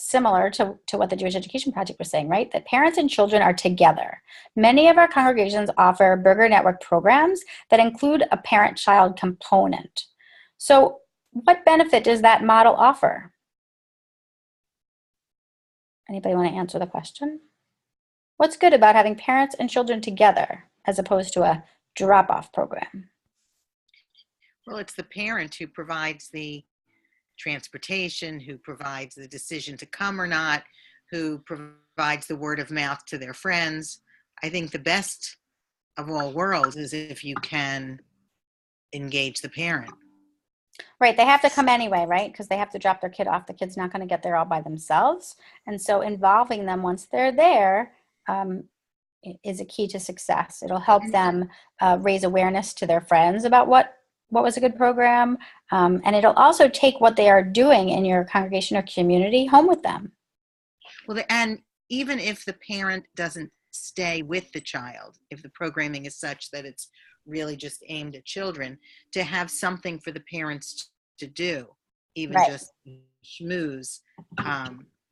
similar to what the Jewish Education Project was saying, right? That parents and children are together. Many of our congregations offer Berger Network programs that include a parent-child component. So what benefit does that model offer? Anybody want to answer the question? What's good about having parents and children together as opposed to a drop-off program? Well, it's the parent who provides the transportation, who provides the decision to come or not, who provides the word of mouth to their friends. I think the best of all worlds is if you can engage the parent. Right, they have to come anyway, right? Because they have to drop their kid off. The kid's not going to get there all by themselves. And so involving them once they're there is a key to success. It'll help them raise awareness to their friends about what was a good program. And it'll also take what they are doing in your congregation or community home with them. Well, and even if the parent doesn't stay with the child, if the programming is such that it's really just aimed at children, to have something for the parents to do, even just schmooze,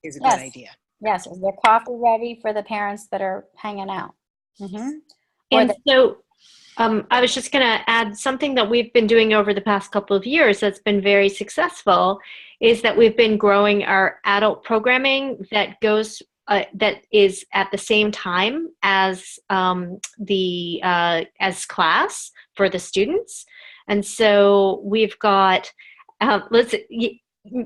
is a good idea. Yes, is there coffee ready for the parents that are hanging out? Mm-hmm. And so I was just going to add something that we've been doing over the past couple of years that's been very successful is that we've been growing our adult programming that goes that is at the same time as as class for the students. And so we've got it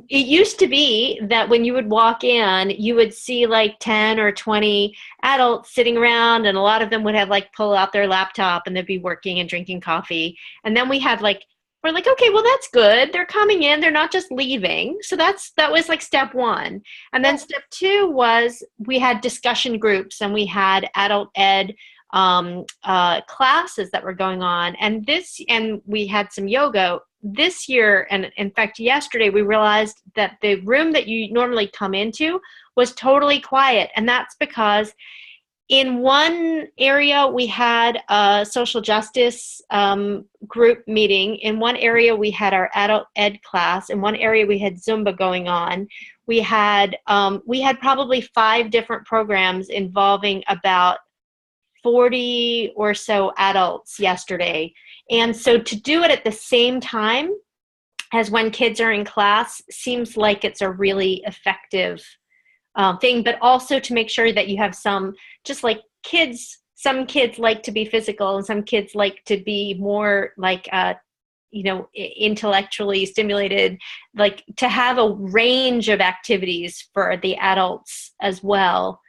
used to be that when you would walk in, you would see like 10 or 20 adults sitting around, and a lot of them would have like pull out their laptop and they'd be working and drinking coffee. And then we're like, okay, well, that's good. They're coming in, they're not just leaving. So that was like step one. And then step two was we had discussion groups and we had adult ed classes that were going on. And we had some yoga. This year, and in fact, yesterday, we realized that the room that you normally come into was totally quiet. And that's because in one area, we had a social justice group meeting. In one area, we had our adult ed class. In one area, we had Zumba going on. We had probably 5 different programs involving about 40 or so adults yesterday. And so to do it at the same time as when kids are in class seems like it's a really effective thing, but also to make sure that you have some kids like to be physical and some kids like to be more like, intellectually stimulated, like to have a range of activities for the adults as well.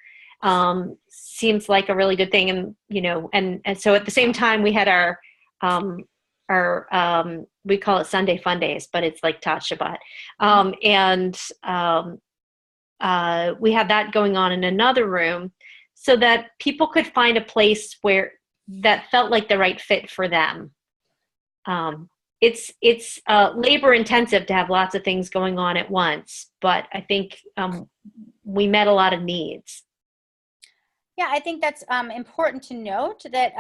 Seems like a really good thing. And so at the same time we had our we call it Sunday Fun Days, but it's like Tot Shabbat. We had that going on in another room so that people could find a place where that felt like the right fit for them. It's labor intensive to have lots of things going on at once, but I think we met a lot of needs. Yeah, I think that's important to note that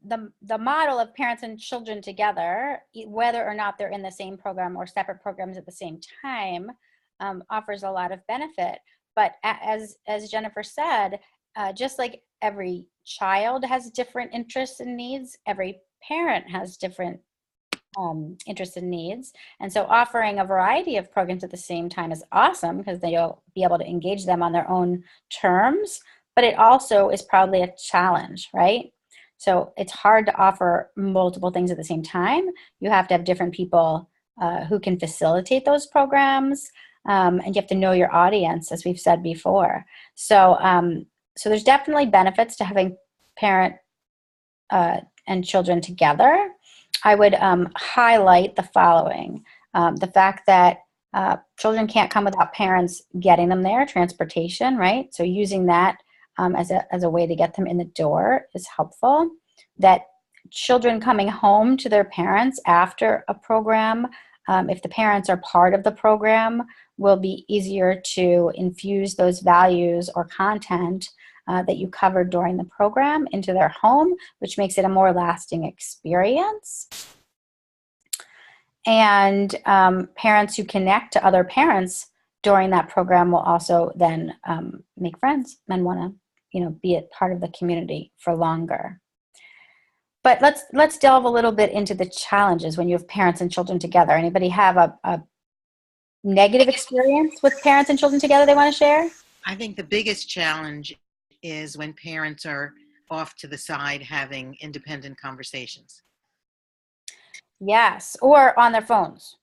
the model of parents and children together, whether or not they're in the same program or separate programs at the same time, offers a lot of benefit. But as Jennifer said, just like every child has different interests and needs, every parent has different interests and needs. And so offering a variety of programs at the same time is awesome because they'll be able to engage them on their own terms. But it also is probably a challenge, right? So it's hard to offer multiple things at the same time. You have to have different people who can facilitate those programs, and you have to know your audience, as we've said before. So, so there's definitely benefits to having parent and children together. I would highlight the following. The fact that children can't come without parents getting them there, transportation, right? So using that as a way to get them in the door is helpful. That children coming home to their parents after a program, if the parents are part of the program, will be easier to infuse those values or content that you covered during the program into their home, which makes it a more lasting experience. And parents who connect to other parents during that program will also then make friends and want to, be a part of the community for longer. But let's delve a little bit into the challenges when you have parents and children together. Anybody have a negative experience with parents and children together they want to share? I think the biggest challenge is when parents are off to the side having independent conversations. Yes, or on their phones.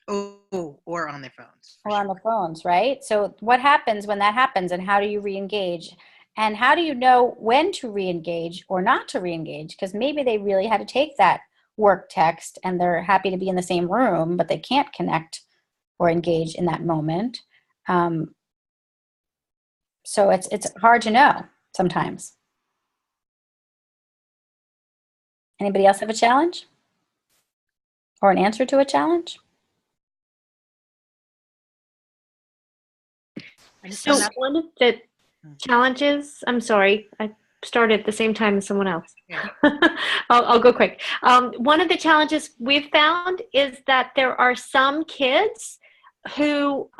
Oh, or on their phones. Or on the phones, right? So what happens when that happens, and how do you re-engage? And how do you know when to re-engage or not to re-engage? Because maybe they really had to take that work text and they're happy to be in the same room, but they can't connect or engage in that moment. So it's hard to know sometimes. Anybody else have a challenge? Or an answer to a challenge? So one of the challenges, I'm sorry, I started at the same time as someone else. Yeah. I'll go quick. One of the challenges we've found is that there are some kids who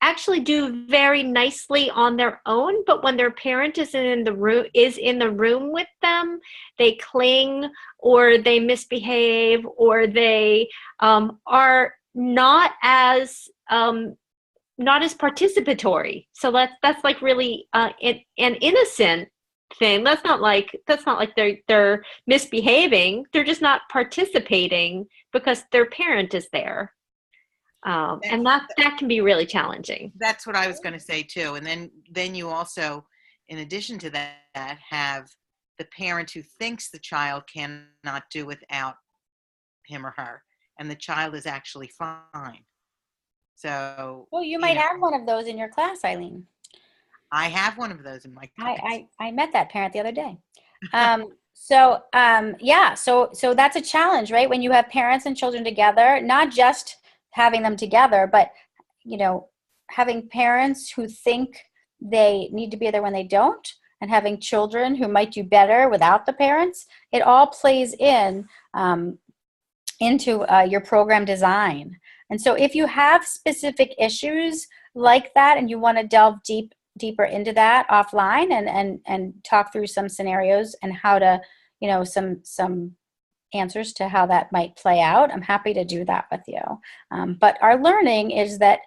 actually do very nicely on their own, but when their parent is in the room with them, they cling or they misbehave or they are not as participatory. So that's like really an innocent thing. That's not like they're misbehaving. They're just not participating because their parent is there. And that can be really challenging. That's what I was going to say too. And then you also, in addition to that, have the parent who thinks the child cannot do without him or her, and the child is actually fine. So, well, you might have one of those in your class, Eileen. I have one of those in my class. I met that parent the other day. So that's a challenge, right? When you have parents and children together, not just having them together, but having parents who think they need to be there when they don't, and having children who might do better without the parents. It all plays into your program design. And so if you have specific issues like that and you want to delve deeper into that offline and talk through some scenarios and how to, some answers to how that might play out, I'm happy to do that with you. But our learning is that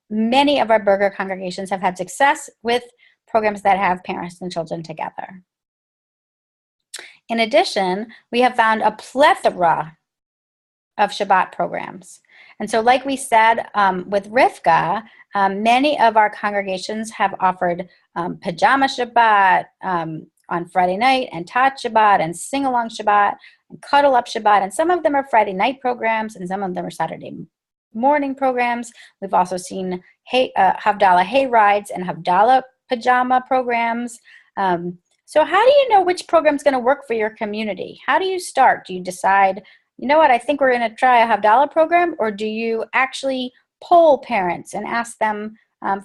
many of our Berger congregations have had success with programs that have parents and children together. In addition, we have found a plethora of Shabbat programs. And so like we said with Rivka, many of our congregations have offered Pajama Shabbat on Friday night, and Tat Shabbat, and Sing Along Shabbat, and Cuddle Up Shabbat, and some of them are Friday night programs, and some of them are Saturday morning programs. We've also seen Havdalah hay rides and Havdalah pajama programs. So how do you know which program is going to work for your community? How do you start? Do you decide, you know what, I think we're going to try a Havdalah program, or do you actually poll parents and ask them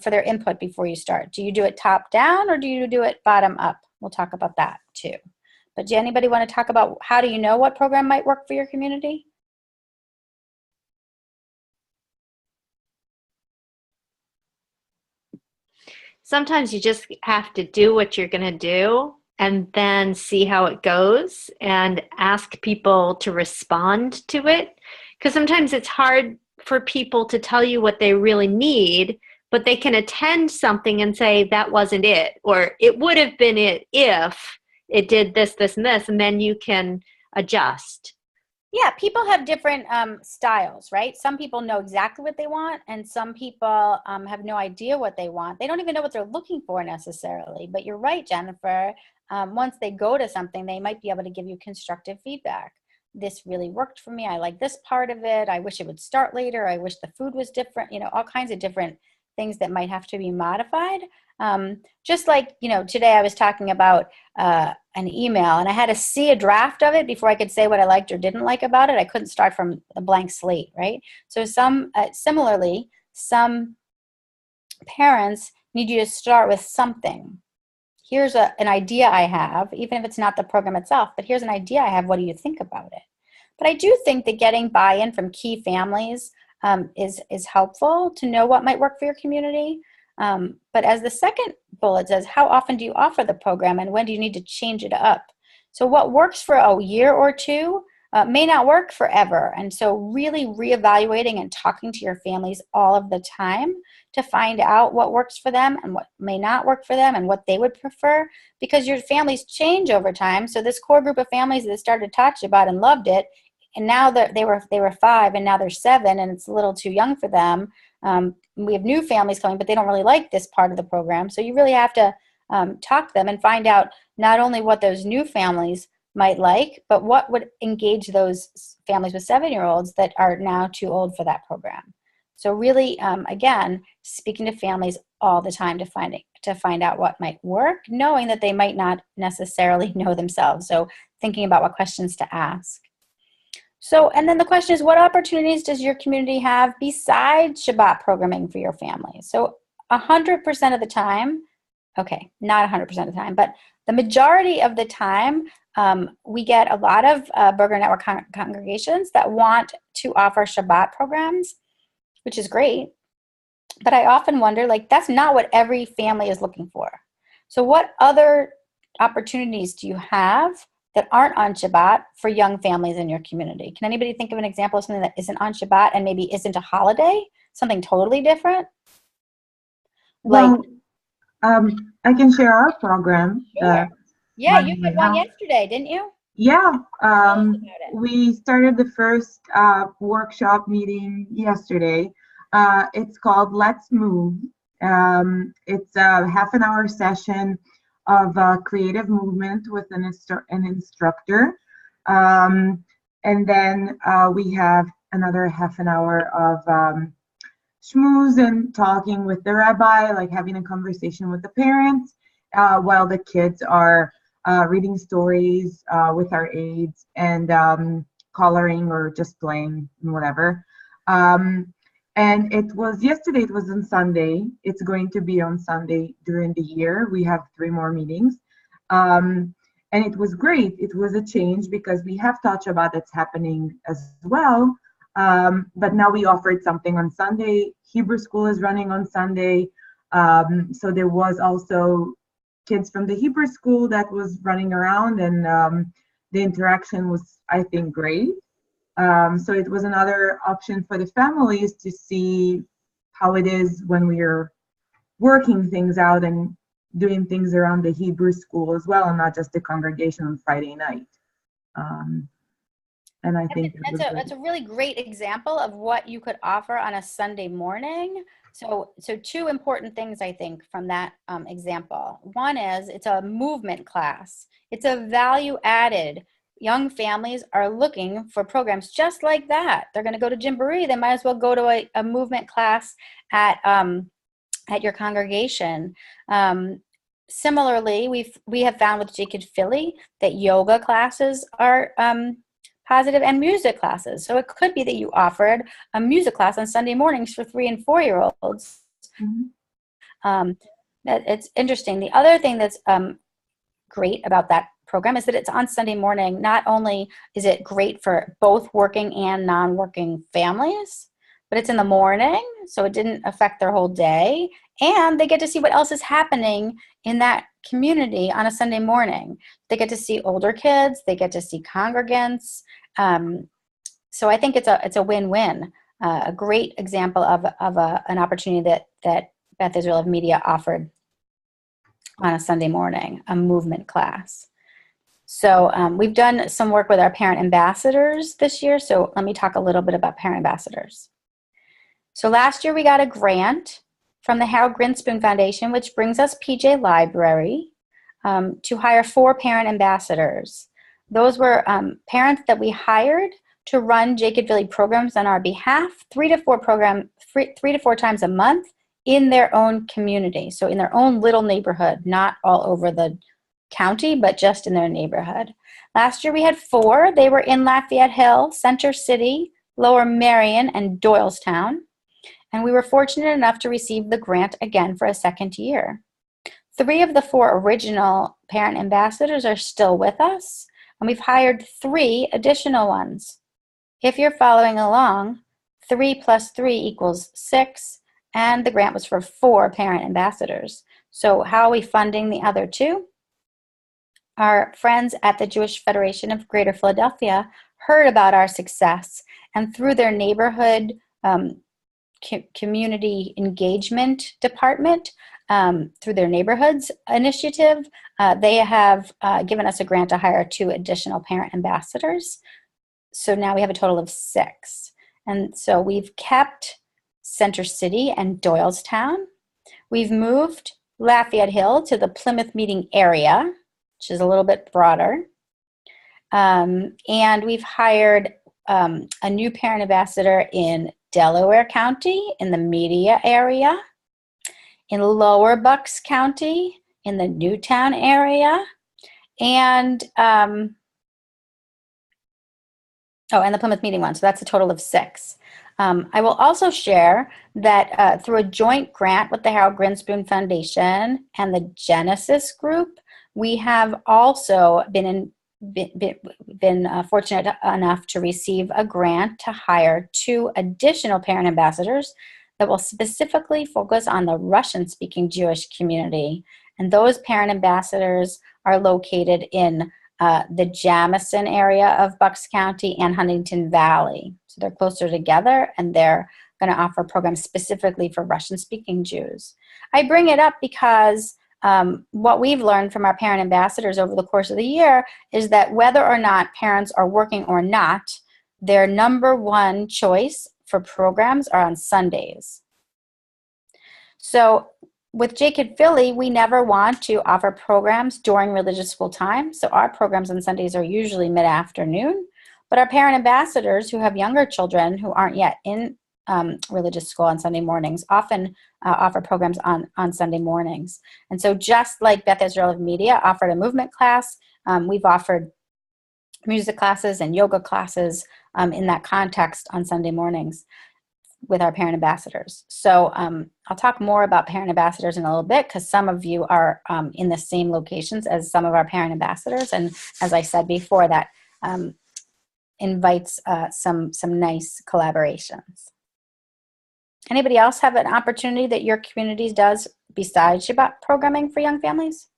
for their input before you start? Do you do it top down, or do you do it bottom up? We'll talk about that too. But do anybody want to talk about how do you know what program might work for your community? Sometimes you just have to do what you're going to do and then see how it goes and ask people to respond to it. Because sometimes it's hard for people to tell you what they really need, but they can attend something and say that wasn't it, or it would have been it if it did this, this, and this, and then you can adjust. Yeah, people have different styles, right? Some people know exactly what they want, and some people have no idea what they want. They don't even know what they're looking for necessarily. But you're right, Jennifer. Once they go to something, they might be able to give you constructive feedback. This really worked for me. I like this part of it. I wish it would start later. I wish the food was different. You know, all kinds of different things that might have to be modified. Just like, you know, today I was talking about an email, and I had to see a draft of it before I could say what I liked or didn't like about it. I couldn't start from a blank slate, right? So similarly, some parents need you to start with something. Here's an idea I have, even if it's not the program itself, but here's an idea I have. What do you think about it? But I do think that getting buy-in from key families is helpful to know what might work for your community. But as the second bullet says, how often do you offer the program and when do you need to change it up? So what works for a year or two may not work forever. And so really reevaluating and talking to your families all of the time to find out what works for them and what may not work for them and what they would prefer, because your families change over time. So this core group of families that started Talk About and loved it, and now that they were 5 and now they're 7 and it's a little too young for them. We have new families coming, but they don't really like this part of the program. So you really have to talk to them and find out not only what those new families might like, but what would engage those families with 7-year-olds that are now too old for that program. So really, again, speaking to families all the time to find out what might work, knowing that they might not necessarily know themselves. So thinking about what questions to ask. So, and then the question is, what opportunities does your community have besides Shabbat programming for your family? So 100% of the time, okay, not 100% of the time, but the majority of the time, we get a lot of Berger Network congregations that want to offer Shabbat programs, which is great. But I often wonder, like, that's not what every family is looking for. So what other opportunities do you have that aren't on Shabbat for young families in your community? Can anybody think of an example of something that isn't on Shabbat and maybe isn't a holiday? Something totally different? Well, I can share our program. Sure. Yeah, you had one yesterday, didn't you? Yeah, we started the first workshop meeting yesterday. It's called Let's Move. It's a half-an-hour session of creative movement with an instructor. And then we have another half an hour of schmooze and talking with the rabbi, like having a conversation with the parents, while the kids are reading stories with our aides and coloring or just playing and whatever. And it was yesterday, it was on Sunday. It's going to be on Sunday during the year. We have 3 more meetings. And it was great. It was a change because we have Talk About that's happening as well. But now we offered something on Sunday. Hebrew school is running on Sunday. So there was also kids from the Hebrew school that was running around, and the interaction was, I think, great. So it was another option for the families to see how it is when we are working things out and doing things around the Hebrew school as well, and not just the congregation on Friday night. And I think that's a really great example of what you could offer on a Sunday morning. So 2 important things, I think, from that example. One is it's a movement class. It's a value added. Young families are looking for programs just like that. They're going to go to Jamboree. They might as well go to a movement class at your congregation. Similarly, we have found with Jacob Philly that yoga classes are positive, and music classes. So it could be that you offered a music class on Sunday mornings for 3 and 4-year-olds. Mm-hmm. It's interesting. The other thing that's great about that program is that it's on Sunday morning. Not only is it great for both working and non-working families, but it's in the morning, so it didn't affect their whole day. And they get to see what else is happening in that community on a Sunday morning. They get to see older kids. They get to see congregants. So I think it's a win-win. A great example of an opportunity that Beth Israel of Media offered on a Sunday morning, a movement class. So we've done some work with our parent ambassadors this year. So let me talk a little bit about parent ambassadors. So last year we got a grant from the Harold Grinspoon Foundation, which brings us PJ Library, to hire 4 parent ambassadors. Those were parents that we hired to run Jacob Billy programs on our behalf, 3 to 4 times a month in their own community. So in their own little neighborhood, not all over the county, but just in their neighborhood. Last year we had 4. They were in Lafayette Hill, Center City, Lower Marion, and Doylestown. And we were fortunate enough to receive the grant again for a second year. 3 of the 4 original parent ambassadors are still with us, and we've hired 3 additional ones. If you're following along, 3 plus 3 equals 6, and the grant was for 4 parent ambassadors. So how are we funding the other 2? Our friends at the Jewish Federation of Greater Philadelphia heard about our success, and through their neighborhood community engagement department, through their neighborhoods initiative, they have given us a grant to hire 2 additional parent ambassadors. So now we have a total of 6. And so we've kept Center City and Doylestown. We've moved Lafayette Hill to the Plymouth Meeting area, which is a little bit broader. And we've hired a new parent ambassador in Delaware County, in the Media area, in Lower Bucks County, in the Newtown area, and and the Plymouth Meeting one. So that's a total of 6. I will also share that through a joint grant with the Harold Grinspoon Foundation and the Genesis Group, we have also been fortunate enough to receive a grant to hire 2 additional parent ambassadors that will specifically focus on the Russian-speaking Jewish community. And those parent ambassadors are located in the Jamison area of Bucks County and Huntington Valley. So they're closer together, and they're going to offer programs specifically for Russian-speaking Jews. I bring it up because what we've learned from our parent ambassadors over the course of the year is that whether or not parents are working or not, their number 1 choice for programs are on Sundays. So with Jacob Philly, we never want to offer programs during religious school time. So our programs on Sundays are usually mid-afternoon. But our parent ambassadors who have younger children who aren't yet in religious school on Sunday mornings often offer programs on Sunday mornings. And so just like Beth Israel of Media offered a movement class, we've offered music classes and yoga classes in that context on Sunday mornings with our parent ambassadors. So I'll talk more about parent ambassadors in a little bit because some of you are in the same locations as some of our parent ambassadors. And as I said before, that invites some nice collaborations. Anybody else have an opportunity that your community does besides Shabbat programming for young families?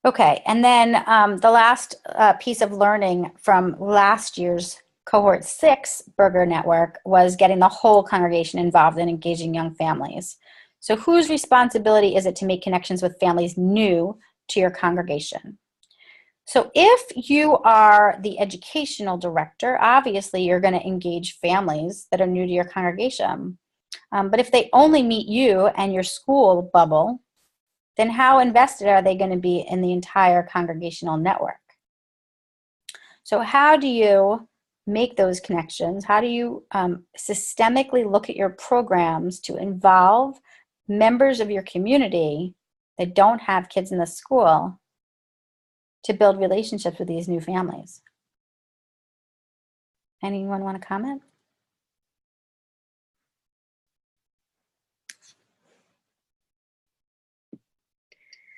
Okay, and then the last piece of learning from last year's cohort 6 Berger Network was getting the whole congregation involved in engaging young families. So whose responsibility is it to make connections with families new to your congregation? So if you are the educational director, obviously you're going to engage families that are new to your congregation. But if they only meet you and your school bubble, then how invested are they going to be in the entire congregational network? So how do you make those connections? How do you systemically look at your programs to involve members of your community that don't have kids in the school to build relationships with these new families? Anyone want to comment?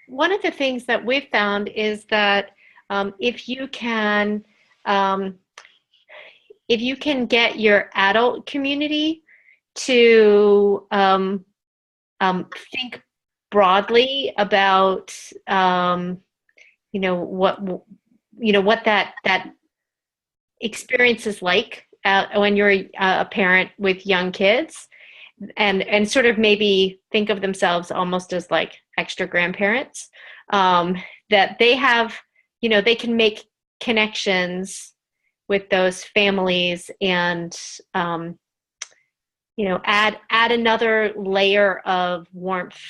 One of the things that we've found is that if you can get your adult community to think broadly about what that experience is like when you're a parent with young kids, and sort of maybe think of themselves almost as like extra grandparents, that they have, they can make connections with those families and, add another layer of warmth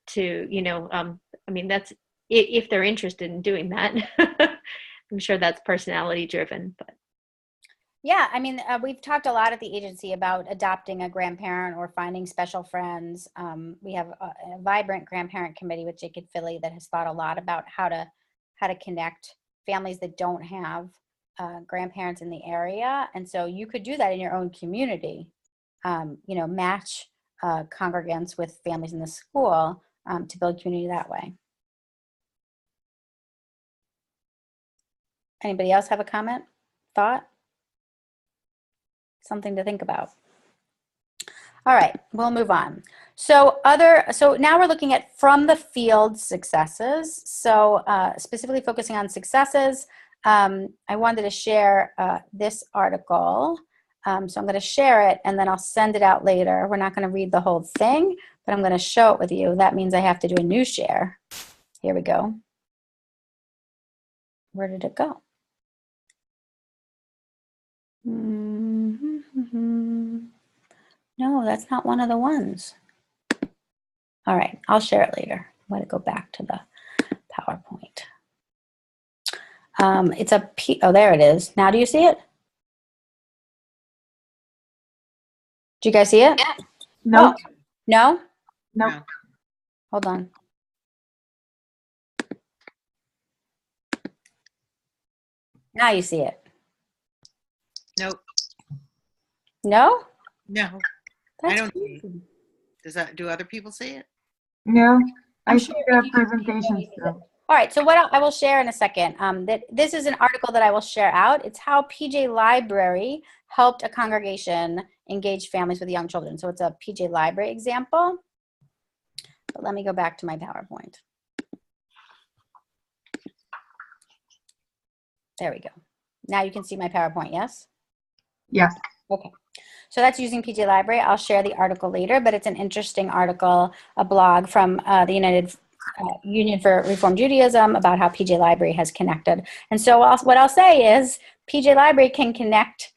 to, that's if they're interested in doing that. I'm sure that's personality driven, but. Yeah, I mean, we've talked a lot at the agency about adopting a grandparent or finding special friends. We have a vibrant grandparent committee with Jacob Philly that has thought a lot about how to connect families that don't have grandparents in the area. And so you could do that in your own community, match congregants with families in the school to build community that way. Anybody else have a comment, thought? Something to think about. All right, we'll move on. So now we're looking at from the field successes. So specifically focusing on successes, I wanted to share this article. So I'm going to share it and then I'll send it out later. We're not going to read the whole thing, but I'm going to show it with you. That means I have to do a new share. Here we go. Where did it go? No, that's not one of the ones. All right, I'll share it later. Let it go back to the PowerPoint. Oh, there it is. Now do you see it? Do you guys see it? Yeah. No. Oh, no? No. Hold on. Now you see it. Nope. No? No. That's I don't crazy. see it. Do other people see it? No. I'm I sure see the presentation still. All right, so what I will share in a second, this is an article that I will share out. It's how PJ Library helped a congregation engage families with young children. So it's a PJ Library example. But let me go back to my PowerPoint. There we go. Now you can see my PowerPoint, yes? Yes. Okay. So that's using PJ Library. I'll share the article later, but it's an interesting article, a blog from the United Union for Reform Judaism about how PJ Library has connected. And so what I'll say is PJ Library can connect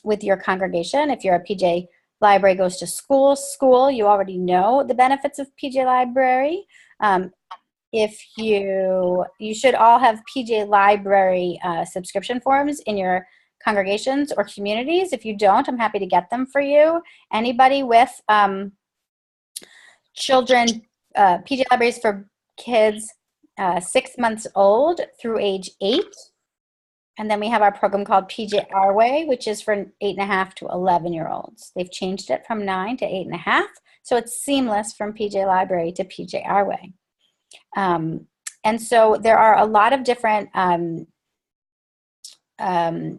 with your congregation. If you're a PJ Library goes to school, you already know the benefits of PJ Library. If you should all have PJ Library subscription forms in your congregations or communities. If you don't, I'm happy to get them for you. Anybody with children, PJ Libraries for kids 6 months old through age 8. And then we have our program called PJ Our Way, which is for 8.5 to 11-year-olds. They've changed it from 9 to 8.5. So it's seamless from PJ Library to PJ Our Way. And so there are a lot of different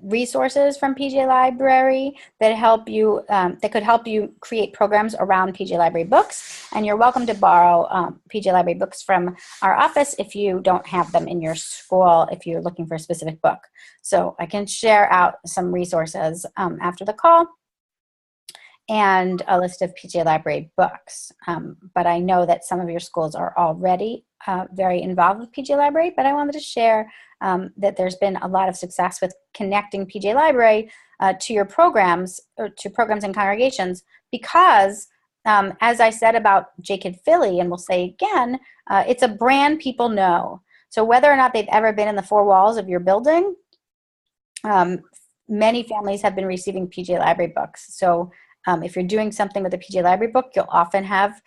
resources from PJ Library that help you, that could help you create programs around PJ Library books. And you're welcome to borrow PJ Library books from our office if you don't have them in your school, if you're looking for a specific book. So I can share out some resources after the call and a list of PJ Library books. But I know that some of your schools are already very involved with PJ Library, but I wanted to share that there's been a lot of success with connecting PJ Library to your programs, or to programs and congregations, because as I said about Jacob Philly, and we'll say again, it's a brand people know. So whether or not they've ever been in the 4 walls of your building, many families have been receiving PJ Library books. So if you're doing something with a PJ Library book, you'll often have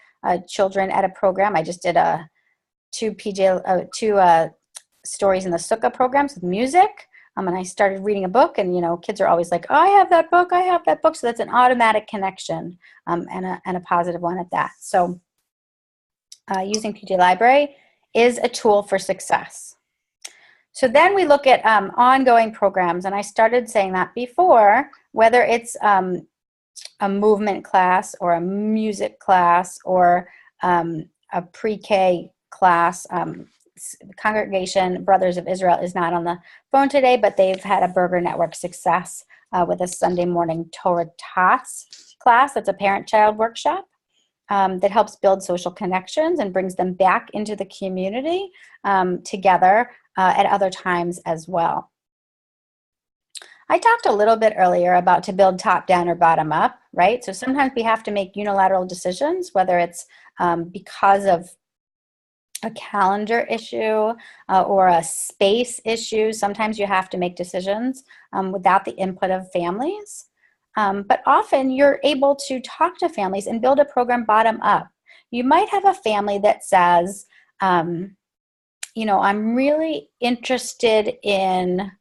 children at a program. I just did two stories in the Sukkah programs with music. And I started reading a book, and kids are always like, oh, I have that book, I have that book. So that's an automatic connection, and a positive one at that. So using PJ Library is a tool for success. So then we look at ongoing programs, and I started saying that before, whether it's a movement class or a music class or a pre-K class. Congregation Brothers of Israel is not on the phone today, but they've had a Berger Network success with a Sunday morning Torah Tots class. That's a parent-child workshop that helps build social connections and brings them back into the community together at other times as well. I talked a little bit earlier about to build top down or bottom up, right? So sometimes we have to make unilateral decisions, whether it's because of a calendar issue or a space issue. Sometimes you have to make decisions without the input of families. But often you're able to talk to families and build a program bottom up. You might have a family that says, you know, I'm really interested in,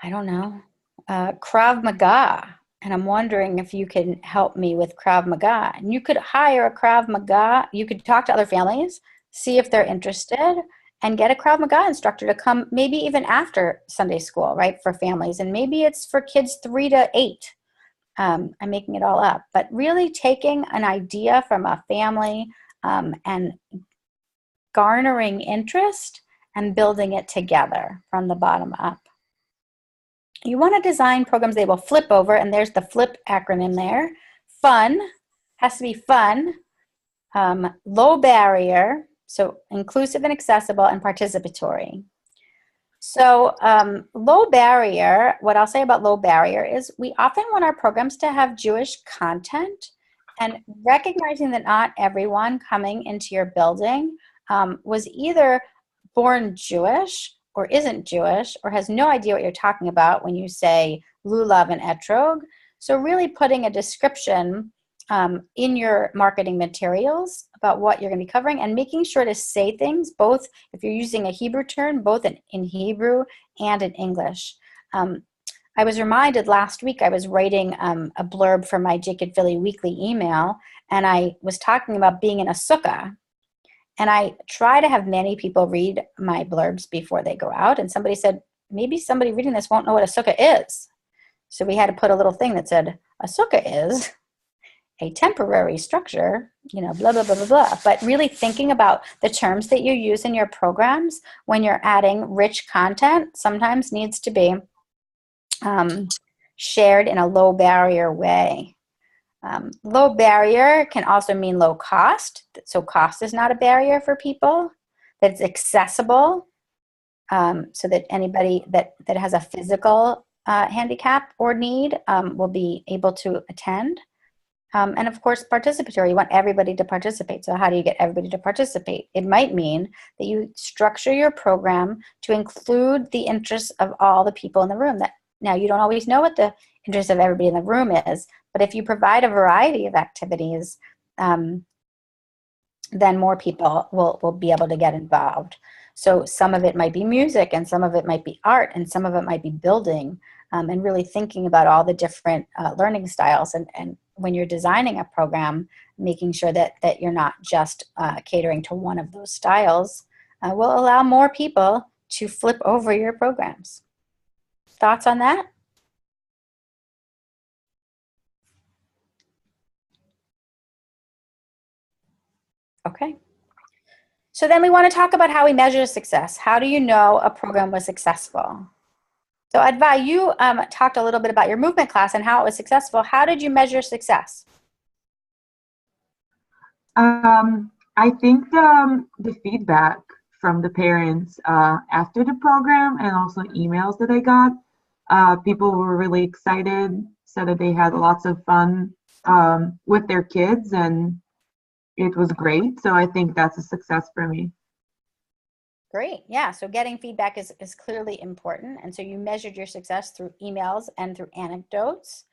I don't know, Krav Maga. And I'm wondering if you can help me with Krav Maga. And you could hire a Krav Maga. You could talk to other families, see if they're interested, and get a Krav Maga instructor to come maybe even after Sunday school, right, for families. And maybe it's for kids 3 to 8. I'm making it all up. But really taking an idea from a family and garnering interest and building it together from the bottom up. You want to design programs they will flip over, and there's the FLIP acronym there. Fun, has to be fun, low barrier, so inclusive and accessible, and participatory. So low barrier, what I'll say about low barrier is we often want our programs to have Jewish content, and recognizing that not everyone coming into your building was either born Jewish or isn't Jewish, or has no idea what you're talking about when you say lulav and etrog. So really putting a description in your marketing materials about what you're going to be covering, and making sure to say things, both if you're using a Hebrew term, both in Hebrew and in English. I was reminded last week I was writing a blurb for my Jacob Philly weekly email, and I was talking about being in a sukkah. And I try to have many people read my blurbs before they go out. And somebody said, maybe somebody reading this won't know what a sukkah is. So we had to put a little thing that said, a sukkah is a temporary structure, you know, blah, blah, blah, blah, blah. But really thinking about the terms that you use in your programs when you're adding rich content sometimes needs to be shared in a low barrier way. Low barrier can also mean low cost. So cost is not a barrier for people. That it's accessible, so that anybody that has a physical handicap or need will be able to attend. And of course, participatory. You want everybody to participate. So how do you get everybody to participate? It might mean that you structure your program to include the interests of all the people in the room. That now you don't always know what the interest of everybody in the room is, but if you provide a variety of activities, then more people will be able to get involved. So some of it might be music, and some of it might be art, and some of it might be building, and really thinking about all the different learning styles. And when you're designing a program, making sure that you're not just catering to one of those styles will allow more people to flip over your programs. Thoughts on that? Okay. So then we want to talk about how we measure success. How do you know a program was successful? So Adva, you talked a little bit about your movement class and how it was successful. How did you measure success? I think the feedback from the parents after the program, and also emails that I got, people were really excited, said that they had lots of fun with their kids, and it was great. So I think that's a success for me. Great. Yeah. So getting feedback is clearly important. And so you measured your success through emails and through anecdotes.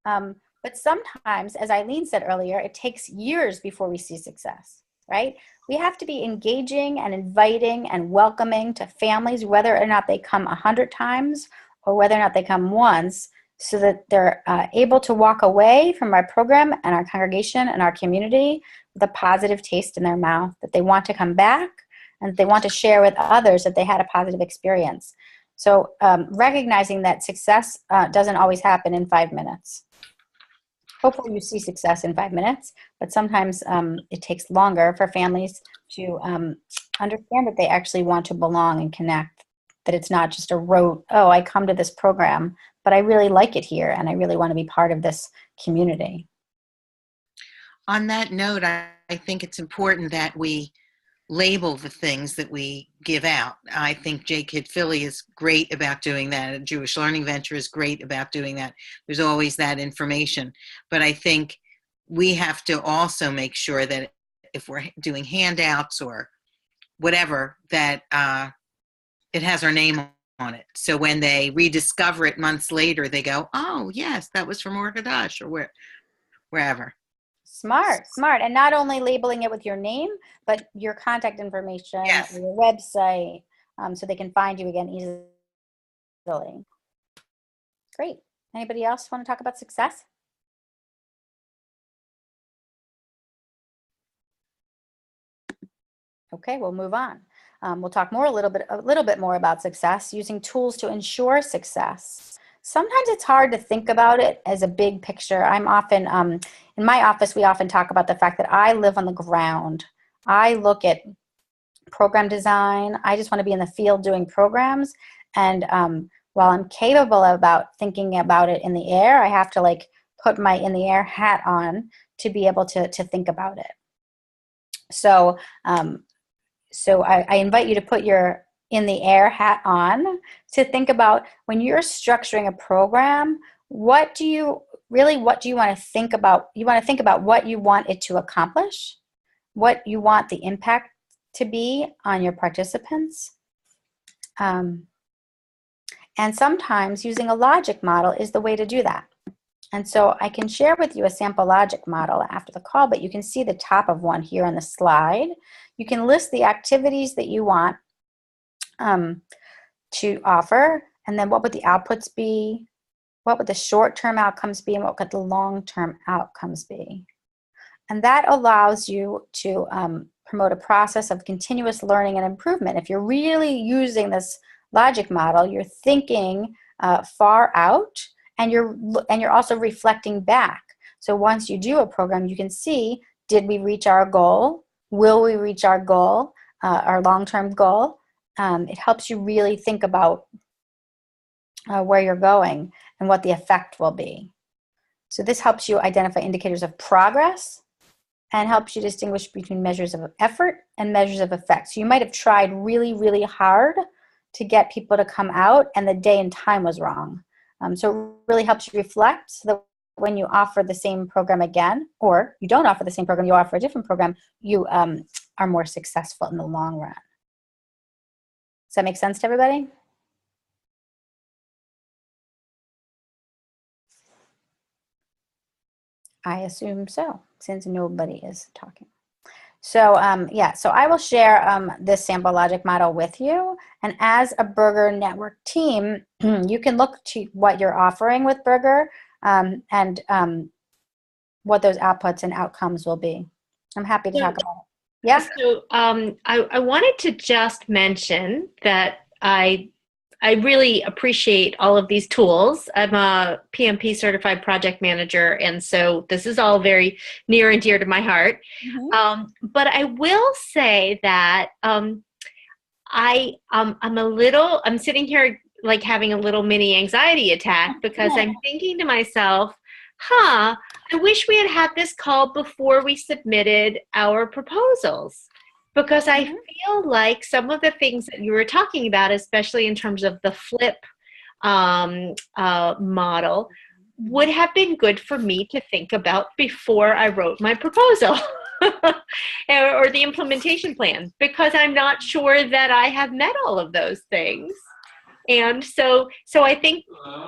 But sometimes, as Eileen said earlier, it takes years before we see success, right? We have to be engaging and inviting and welcoming to families, whether or not they come 100 times or whether or not they come once, so that they're able to walk away from our program and our congregation and our community with a positive taste in their mouth, that they want to come back and they want to share with others that they had a positive experience. So recognizing that success doesn't always happen in 5 minutes. Hopefully you see success in 5 minutes, but sometimes it takes longer for families to understand that they actually want to belong and connect that it's not just a rote, oh, I come to this program, but I really like it here and I really want to be part of this community. On that note, I think it's important that we label the things that we give out. I think J-Kid Philly is great about doing that. A Jewish Learning Venture is great about doing that. There's always that information. But I think we have to also make sure that if we're doing handouts or whatever, that it has our name on it. So when they rediscover it months later, they go, oh, yes, that was from Orkadosh or wherever. Smart. And not only labeling it with your name, but your contact information, yes, or your website, so they can find you again easily. Great. Anybody else want to talk about success? Okay, we'll move on. We'll talk a little bit more about success, using tools to ensure success. Sometimes it's hard to think about it as a big picture. I'm often, in my office, we often talk about the fact that I live on the ground. I look at program design. I just want to be in the field doing programs. And while I'm capable about thinking about it in the air, I have to like put my in the air hat on to be able to think about it. So, so I invite you to put your in the air hat on to think about when you're structuring a program, what do you want to think about? You want to think about what you want it to accomplish, what you want the impact to be on your participants. And sometimes using a logic model is the way to do that. And so I can share with you a sample logic model after the call, but you can see the top of one here on the slide. You can list the activities that you want to offer, and then what would the outputs be, what would the short-term outcomes be, and what could the long-term outcomes be. And that allows you to promote a process of continuous learning and improvement. If you're really using this logic model, you're thinking far out, and you're also reflecting back. So once you do a program, you can see, did we reach our goal? Will we reach our goal, our long-term goal? It helps you really think about where you're going and what the effect will be. So this helps you identify indicators of progress and helps you distinguish between measures of effort and measures of effect. So you might have tried really, really hard to get people to come out and the day and time was wrong. So it really helps you reflect so that when you offer the same program again, or you don't offer the same program, you offer a different program, you are more successful in the long run. Does that make sense to everybody? I assume so, since nobody is talking. So yeah, so I will share this sample logic model with you. And as a Berger Network team, you can look to what you're offering with Berger and what those outputs and outcomes will be. I'm happy to talk about it. Yeah. So I wanted to just mention that I really appreciate all of these tools. I'm a PMP certified project manager, and so this is all very near and dear to my heart. Mm-hmm. But I will say that I'm sitting here like having a little mini anxiety attack because I'm thinking to myself, I wish we had had this call before we submitted our proposals. Because I feel like some of the things that you were talking about, especially in terms of the flip model, would have been good for me to think about before I wrote my proposal or the implementation plan, because I'm not sure that I have met all of those things. And so I think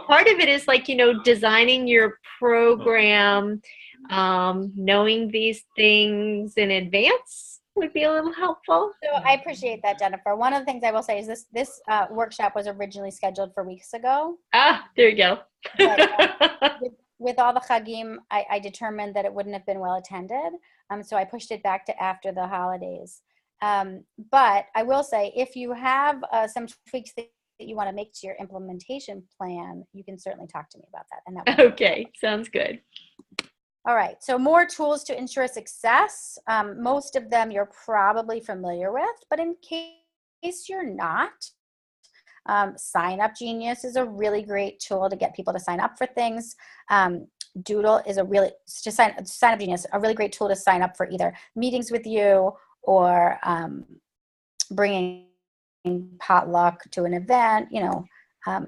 part of it is like, designing your program, knowing these things in advance would be a little helpful. So I appreciate that, Jennifer. One of the things I will say is this workshop was originally scheduled for weeks ago. There you go. But, with all the Chagim, I determined that it wouldn't have been well attended. So I pushed it back to after the holidays. But I will say, if you have some tweaks that you want to make to your implementation plan, you can certainly talk to me about that. And that okay, sounds good. All right, so more tools to ensure success. Most of them you're probably familiar with, but in case you're not, Sign Up Genius is a really great tool to get people to sign up for things. Doodle is Sign Up Genius, a really great tool to sign up for either meetings with you or bringing potluck to an event.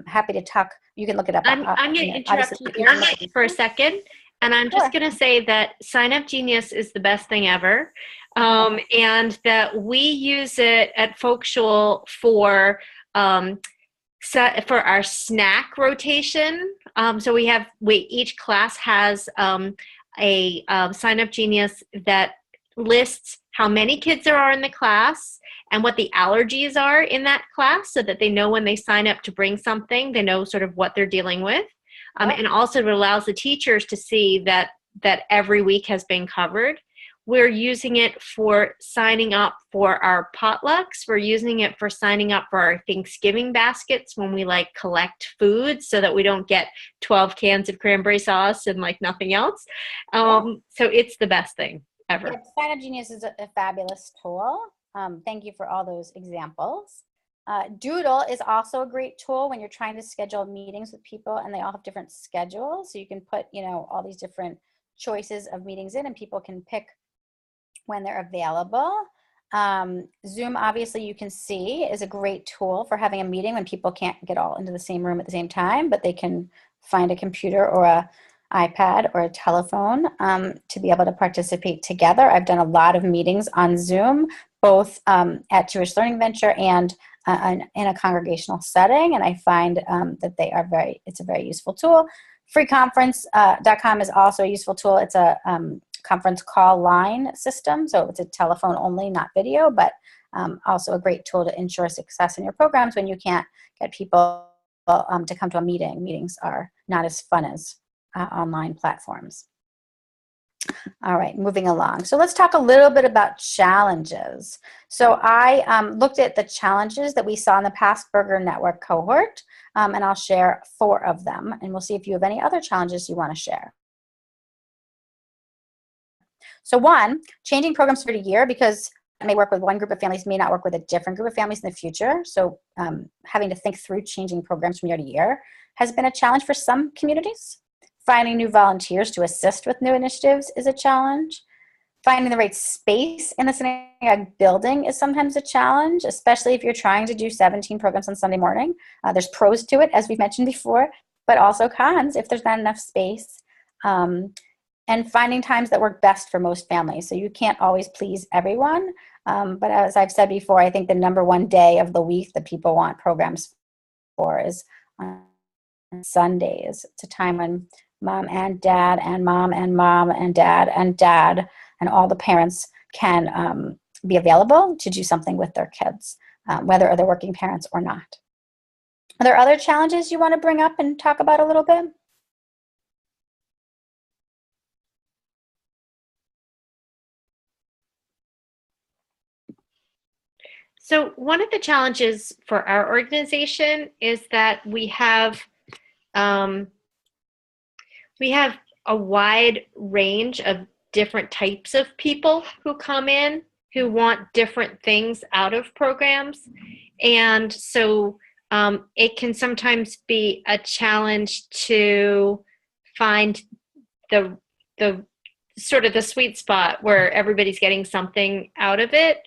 Happy to talk. You can look it up. I'm going to interrupt you there for a second. And I'm just going to say that Sign Up Genius is the best thing ever. And that we use it at Folkshul for our snack rotation. So each class has a Sign Up Genius that lists how many kids there are in the class and what the allergies are in that class, so that they know when they sign up to bring something, they know sort of what they're dealing with. And also it allows the teachers to see that every week has been covered. We're using it for signing up for our potlucks. We're using it for signing up for our Thanksgiving baskets when we collect food, so that we don't get 12 cans of cranberry sauce and nothing else. So it's the best thing ever. Yeah, Sign Up Genius is a fabulous tool. Thank you for all those examples. Doodle is also a great tool when you're trying to schedule meetings with people and they all have different schedules. So you can put, all these different choices of meetings in, and people can pick when they're available. Zoom, obviously, you can see, is a great tool for having a meeting when people can't get all into the same room at the same time, but they can find a computer or a iPad or a telephone to be able to participate together. I've done a lot of meetings on Zoom, both at Jewish Learning Venture and in a congregational setting, and I find that it's a very useful tool. Freeconference.com is also a useful tool. It's a conference call line system, so it's a telephone only, not video, but also a great tool to ensure success in your programs when you can't get people to come to a meeting. Meetings are not as fun as online platforms. All right, moving along. So let's talk a little bit about challenges. So I looked at the challenges that we saw in the past Berger Network cohort, and I'll share 4 of them, and we'll see if you have any other challenges you want to share. So 1, changing programs for a year, because it may work with one group of families, may not work with a different group of families in the future. So having to think through changing programs from year to year has been a challenge for some communities. Finding new volunteers to assist with new initiatives is a challenge. Finding the right space in the synagogue building is sometimes a challenge, especially if you're trying to do 17 programs on Sunday morning. There's pros to it, as we've mentioned before, but also cons if there's not enough space. And finding times that work best for most families. So you can't always please everyone. But as I've said before, I think the #1 day of the week that people want programs for is on Sundays. It's a time when mom and dad and mom and mom and dad and all the parents can be available to do something with their kids, whether they're working parents or not. Are there other challenges you want to bring up and talk about a little bit? So one of the challenges for our organization is that we have a wide range of different types of people who come in who want different things out of programs. And so it can sometimes be a challenge to find the sort of the sweet spot where everybody's getting something out of it.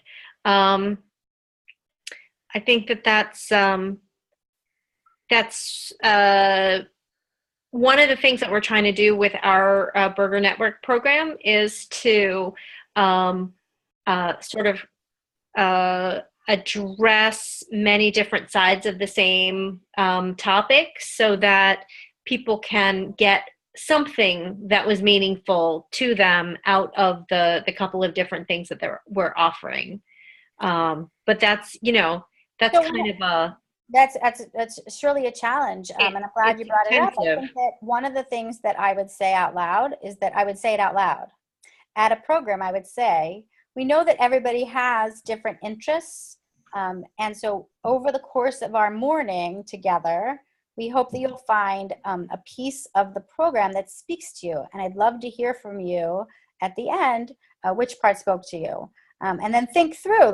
I think that's one of the things that we're trying to do with our Berger Network program is to sort of address many different sides of the same topic, so that people can get something that was meaningful to them out of the couple of different things that we're offering. But that's kind of a... That's surely a challenge, and I'm glad you brought it up. I think that one of the things that I would say out loud is that I would say it out loud. At a program, I would say, we know that everybody has different interests, and so over the course of our morning together, we hope that you'll find a piece of the program that speaks to you, and I'd love to hear from you at the end which part spoke to you. And then think through,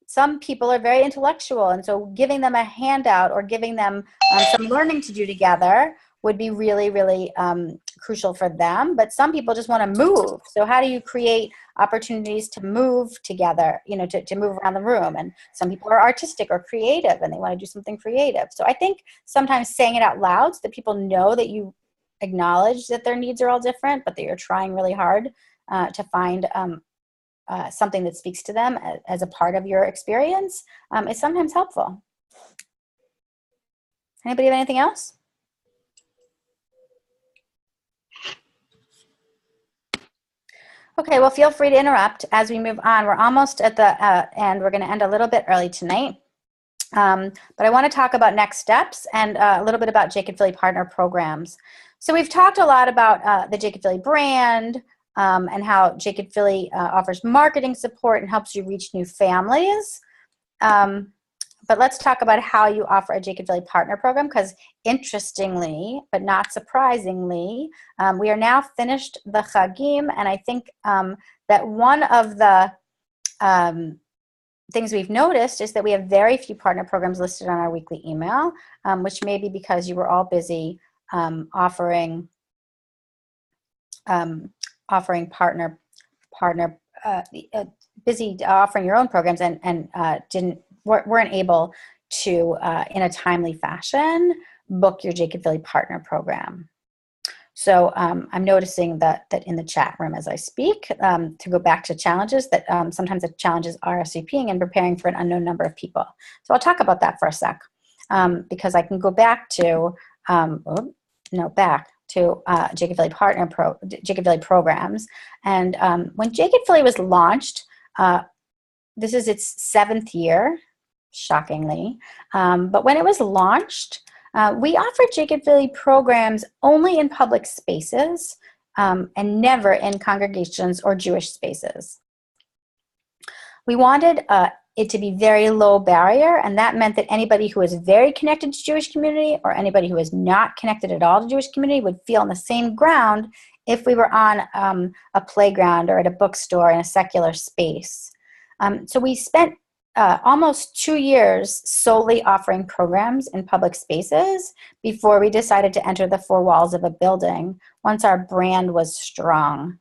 some people are very intellectual, and so giving them a handout or giving them some learning to do together would be really, really crucial for them. But some people just want to move. So how do you create opportunities to move together, you know, to move around the room? And some people are artistic or creative and they want to do something creative. So I think sometimes saying it out loud so that people know that you acknowledge that their needs are all different, but that you're trying really hard to find something that speaks to them as a part of your experience is sometimes helpful. Anybody have anything else? Okay, well, feel free to interrupt as we move on. We're almost at the end. We're going to end a little bit early tonight. But I want to talk about next steps and a little bit about Jacob Philly Partner Programs. So we've talked a lot about the Jacob Philly brand and how Jacob Philly offers marketing support and helps you reach new families. But let's talk about how you offer a Jacob Philly Partner Program, because interestingly, but not surprisingly, we are now finished the Chagim, and I think that one of the things we've noticed is that we have very few partner programs listed on our weekly email, which may be because you were all busy offering busy offering your own programs and weren't able to, in a timely fashion, book your Jacob Philly Partner Program. So I'm noticing that in the chat room as I speak, to go back to challenges, that sometimes the challenge is RSVPing and preparing for an unknown number of people. So I'll talk about that for a sec, because I can go back to, Jacob Philly Jacob Philly programs. And when Jacob Philly was launched, this is its 7th year, shockingly. But when it was launched, we offered Jacob Philly programs only in public spaces and never in congregations or Jewish spaces. We wanted it to be very low barrier, and that meant that anybody who was very connected to Jewish community or anybody who was not connected at all to Jewish community would feel on the same ground if we were on a playground or at a bookstore in a secular space. So we spent almost 2 years solely offering programs in public spaces before we decided to enter the 4 walls of a building once our brand was strong.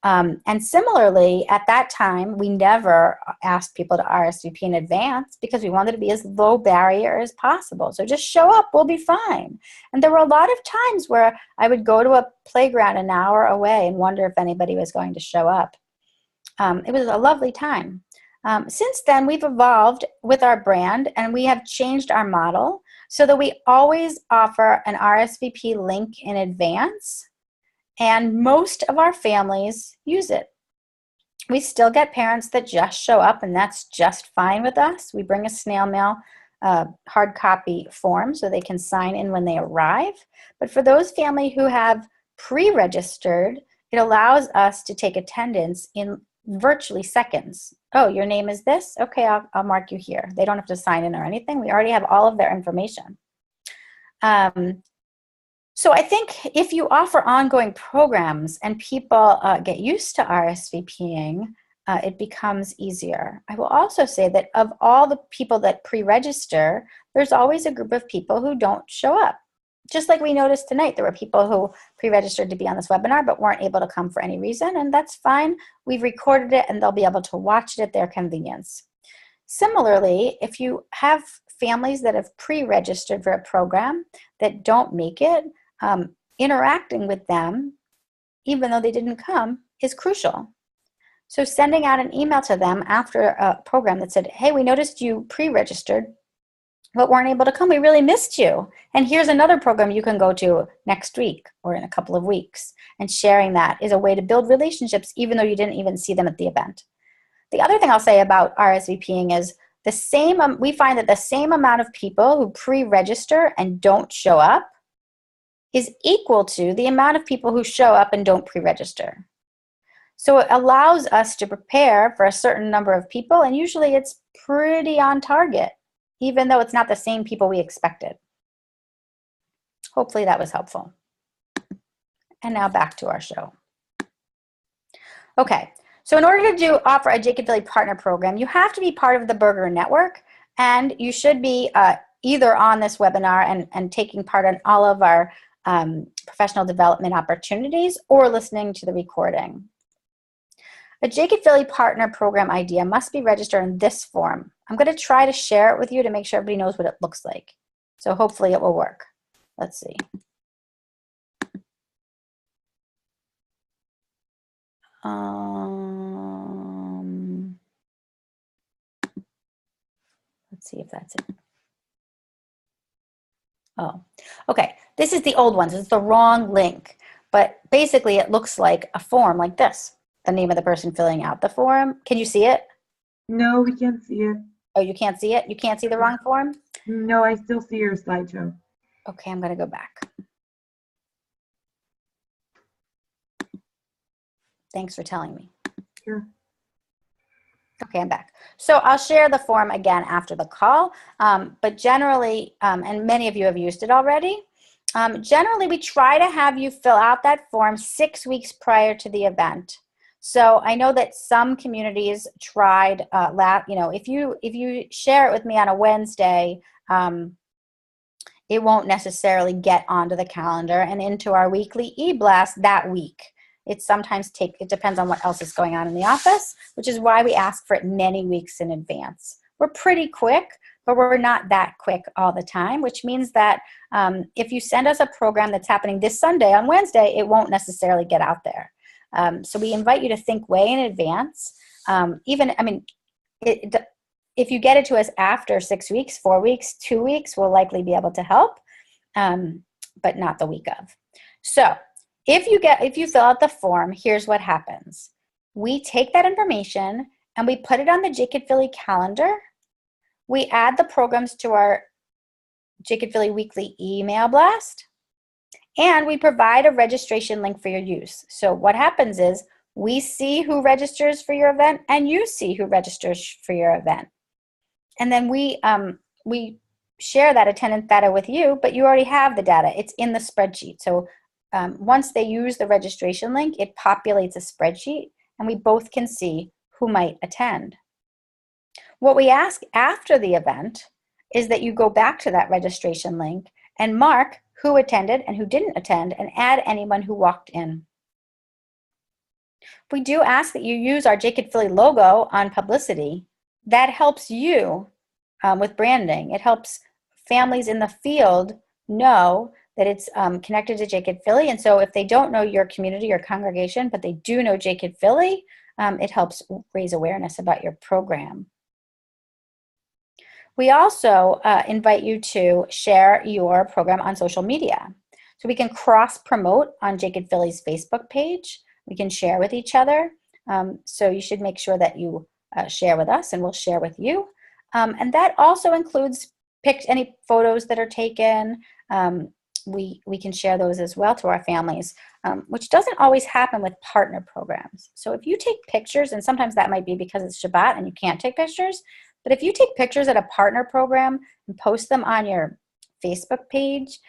And similarly, at that time, we never asked people to RSVP in advance because we wanted to be as low barrier as possible. So just show up, we'll be fine. And there were a lot of times where I would go to a playground an hour away and wonder if anybody was going to show up. It was a lovely time. Since then, we've evolved with our brand and we have changed our model so that we always offer an RSVP link in advance, and most of our families use it. We still get parents that just show up, and that's just fine with us. We bring a snail mail hard copy form so they can sign in when they arrive. But for those families who have pre-registered, it allows us to take attendance in virtually seconds. Oh, your name is this? Okay, I'll mark you here. They don't have to sign in or anything. We already have all of their information. So I think if you offer ongoing programs and people get used to RSVPing, it becomes easier. I will also say that of all the people that pre-register, there's always a group of people who don't show up. Just like we noticed tonight, there were people who pre-registered to be on this webinar but weren't able to come for any reason, and that's fine. We've recorded it and they'll be able to watch it at their convenience. Similarly, if you have families that have pre-registered for a program that don't make it, interacting with them, even though they didn't come, is crucial. So sending out an email to them after a program that said, hey, we noticed you pre-registered but weren't able to come. We really missed you. And here's another program you can go to next week or in a couple of weeks. And sharing that is a way to build relationships even though you didn't even see them at the event. The other thing I'll say about RSVPing is we find that the same amount of people who pre-register and don't show up is equal to the amount of people who show up and don't pre-register. So it allows us to prepare for a certain number of people, and usually it's pretty on target, even though it's not the same people we expected. Hopefully that was helpful. And now back to our show. Okay, So in order to offer a Jacob Philly Partner Program, you have to be part of the Berger Network, and you should be either on this webinar and taking part in all of our professional development opportunities or listening to the recording. A Jacob Philly Partner Program idea must be registered in this form. I'm going to try to share it with you to make sure everybody knows what it looks like. So hopefully it will work. Let's see. Let's see if that's it. Oh, okay. This is the old one. So it's the wrong link. But basically, it looks like a form like this. The name of the person filling out the form. Can you see it? No, we can't see it. Oh, you can't see it? You can't see the wrong form? No, I still see your slideshow. Okay, I'm going to go back. Thanks for telling me. Sure. Okay, I'm back. So I'll share the form again after the call, but generally, and many of you have used it already, generally we try to have you fill out that form 6 weeks prior to the event. So I know that some communities tried, if you share it with me on a Wednesday, it won't necessarily get onto the calendar and into our weekly e-blast that week. It depends on what else is going on in the office, which is why we ask for it many weeks in advance. We're pretty quick, but we're not that quick all the time, which means that if you send us a program that's happening this Sunday on Wednesday, it won't necessarily get out there. So we invite you to think way in advance. If you get it to us after 6 weeks, 4 weeks, 2 weeks, we'll likely be able to help, but not the week of. So if you fill out the form, here's what happens. We take that information and we put it on the Jacob Philly calendar. We add the programs to our Jacob Philly weekly email blast, and we provide a registration link for your use. So what happens is we see who registers for your event and you see who registers for your event. And then we share that attendance data with you, but you already have the data. It's in the spreadsheet. So once they use the registration link, it populates a spreadsheet, and we both can see who might attend. What we ask after the event is that you go back to that registration link and mark who attended and who didn't attend and add anyone who walked in. We do ask that you use our Jacob Philly logo on publicity. That helps you with branding. It helps families in the field know that it's connected to Jacob Philly. And so if they don't know your community or congregation, but they do know Jacob Philly, it helps raise awareness about your program. We also invite you to share your program on social media. So we can cross-promote on Jacob Philly's Facebook page. We can share with each other. So you should make sure that you share with us, and we'll share with you. And that also includes any photos that are taken. We can share those as well to our families, which doesn't always happen with partner programs. So if you take pictures, and sometimes that might be because it's Shabbat and you can't take pictures, but if you take pictures at a partner program and post them on your Facebook page,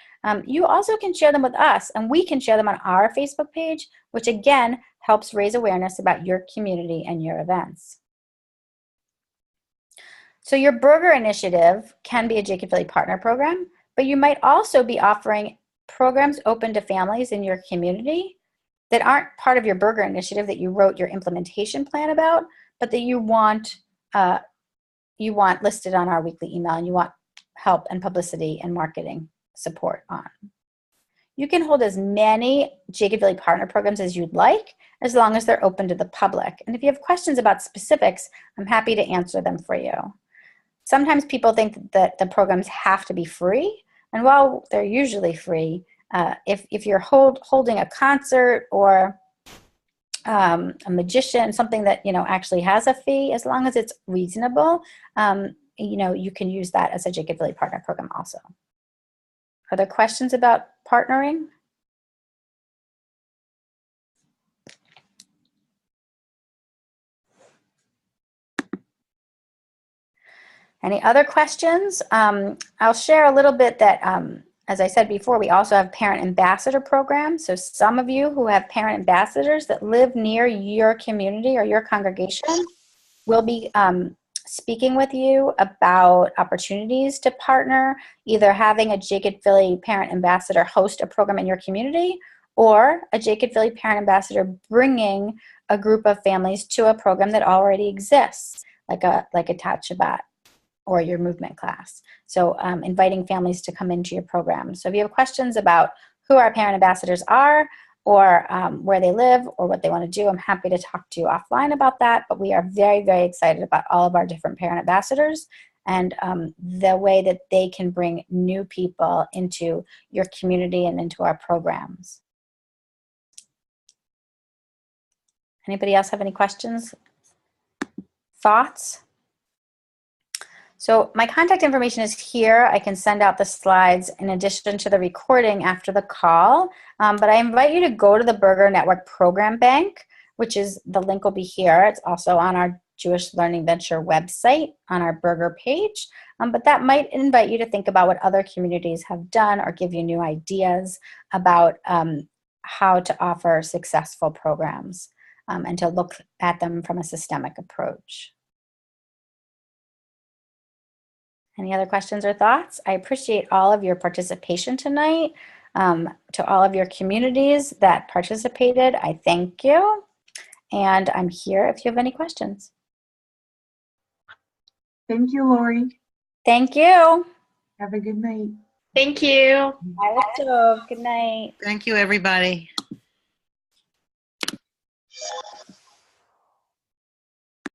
you also can share them with us, and we can share them on our Facebook page, which again helps raise awareness about your community and your events. So your Berger initiative can be a Jacob Philly partner program, but you might also be offering programs open to families in your community that aren't part of your Berger initiative that you wrote your implementation plan about, but that you want listed on our weekly email, and you want help and publicity and marketing support on. You can hold as many Jacob Philly partner programs as you'd like, as long as they're open to the public. And if you have questions about specifics, I'm happy to answer them for you. Sometimes people think that the programs have to be free, and while they're usually free, if you're holding a concert or a magician, something that actually has a fee, as long as it's reasonable, you can use that as a Jacob Philly partner program also. Are there questions about partnering? Any other questions? I'll share a little bit that as I said before, we also have parent ambassador programs. So some of you who have parent ambassadors that live near your community or your congregation will be speaking with you about opportunities to partner, either having a Jacob Philly parent ambassador host a program in your community, or a Jacob Philly parent ambassador bringing a group of families to a program that already exists, like a Tat Shabbat or your movement class. So inviting families to come into your program. So if you have questions about who our parent ambassadors are, or where they live, or what they want to do, I'm happy to talk to you offline about that. But we are very, very excited about all of our different parent ambassadors and the way that they can bring new people into your community and into our programs. Anybody else have any questions? Thoughts? So my contact information is here. I can send out the slides in addition to the recording after the call. But I invite you to go to the Berger Network Program Bank, which is, the link will be here. It's also on our Jewish Learning Venture website on our Berger page. But that might invite you to think about what other communities have done or give you new ideas about how to offer successful programs and to look at them from a systemic approach. Any other questions or thoughts? I appreciate all of your participation tonight. To all of your communities that participated, I thank you. And I'm here if you have any questions. Thank you, Lori. Thank you. Have a good night. Thank you. Good night. Thank you, everybody.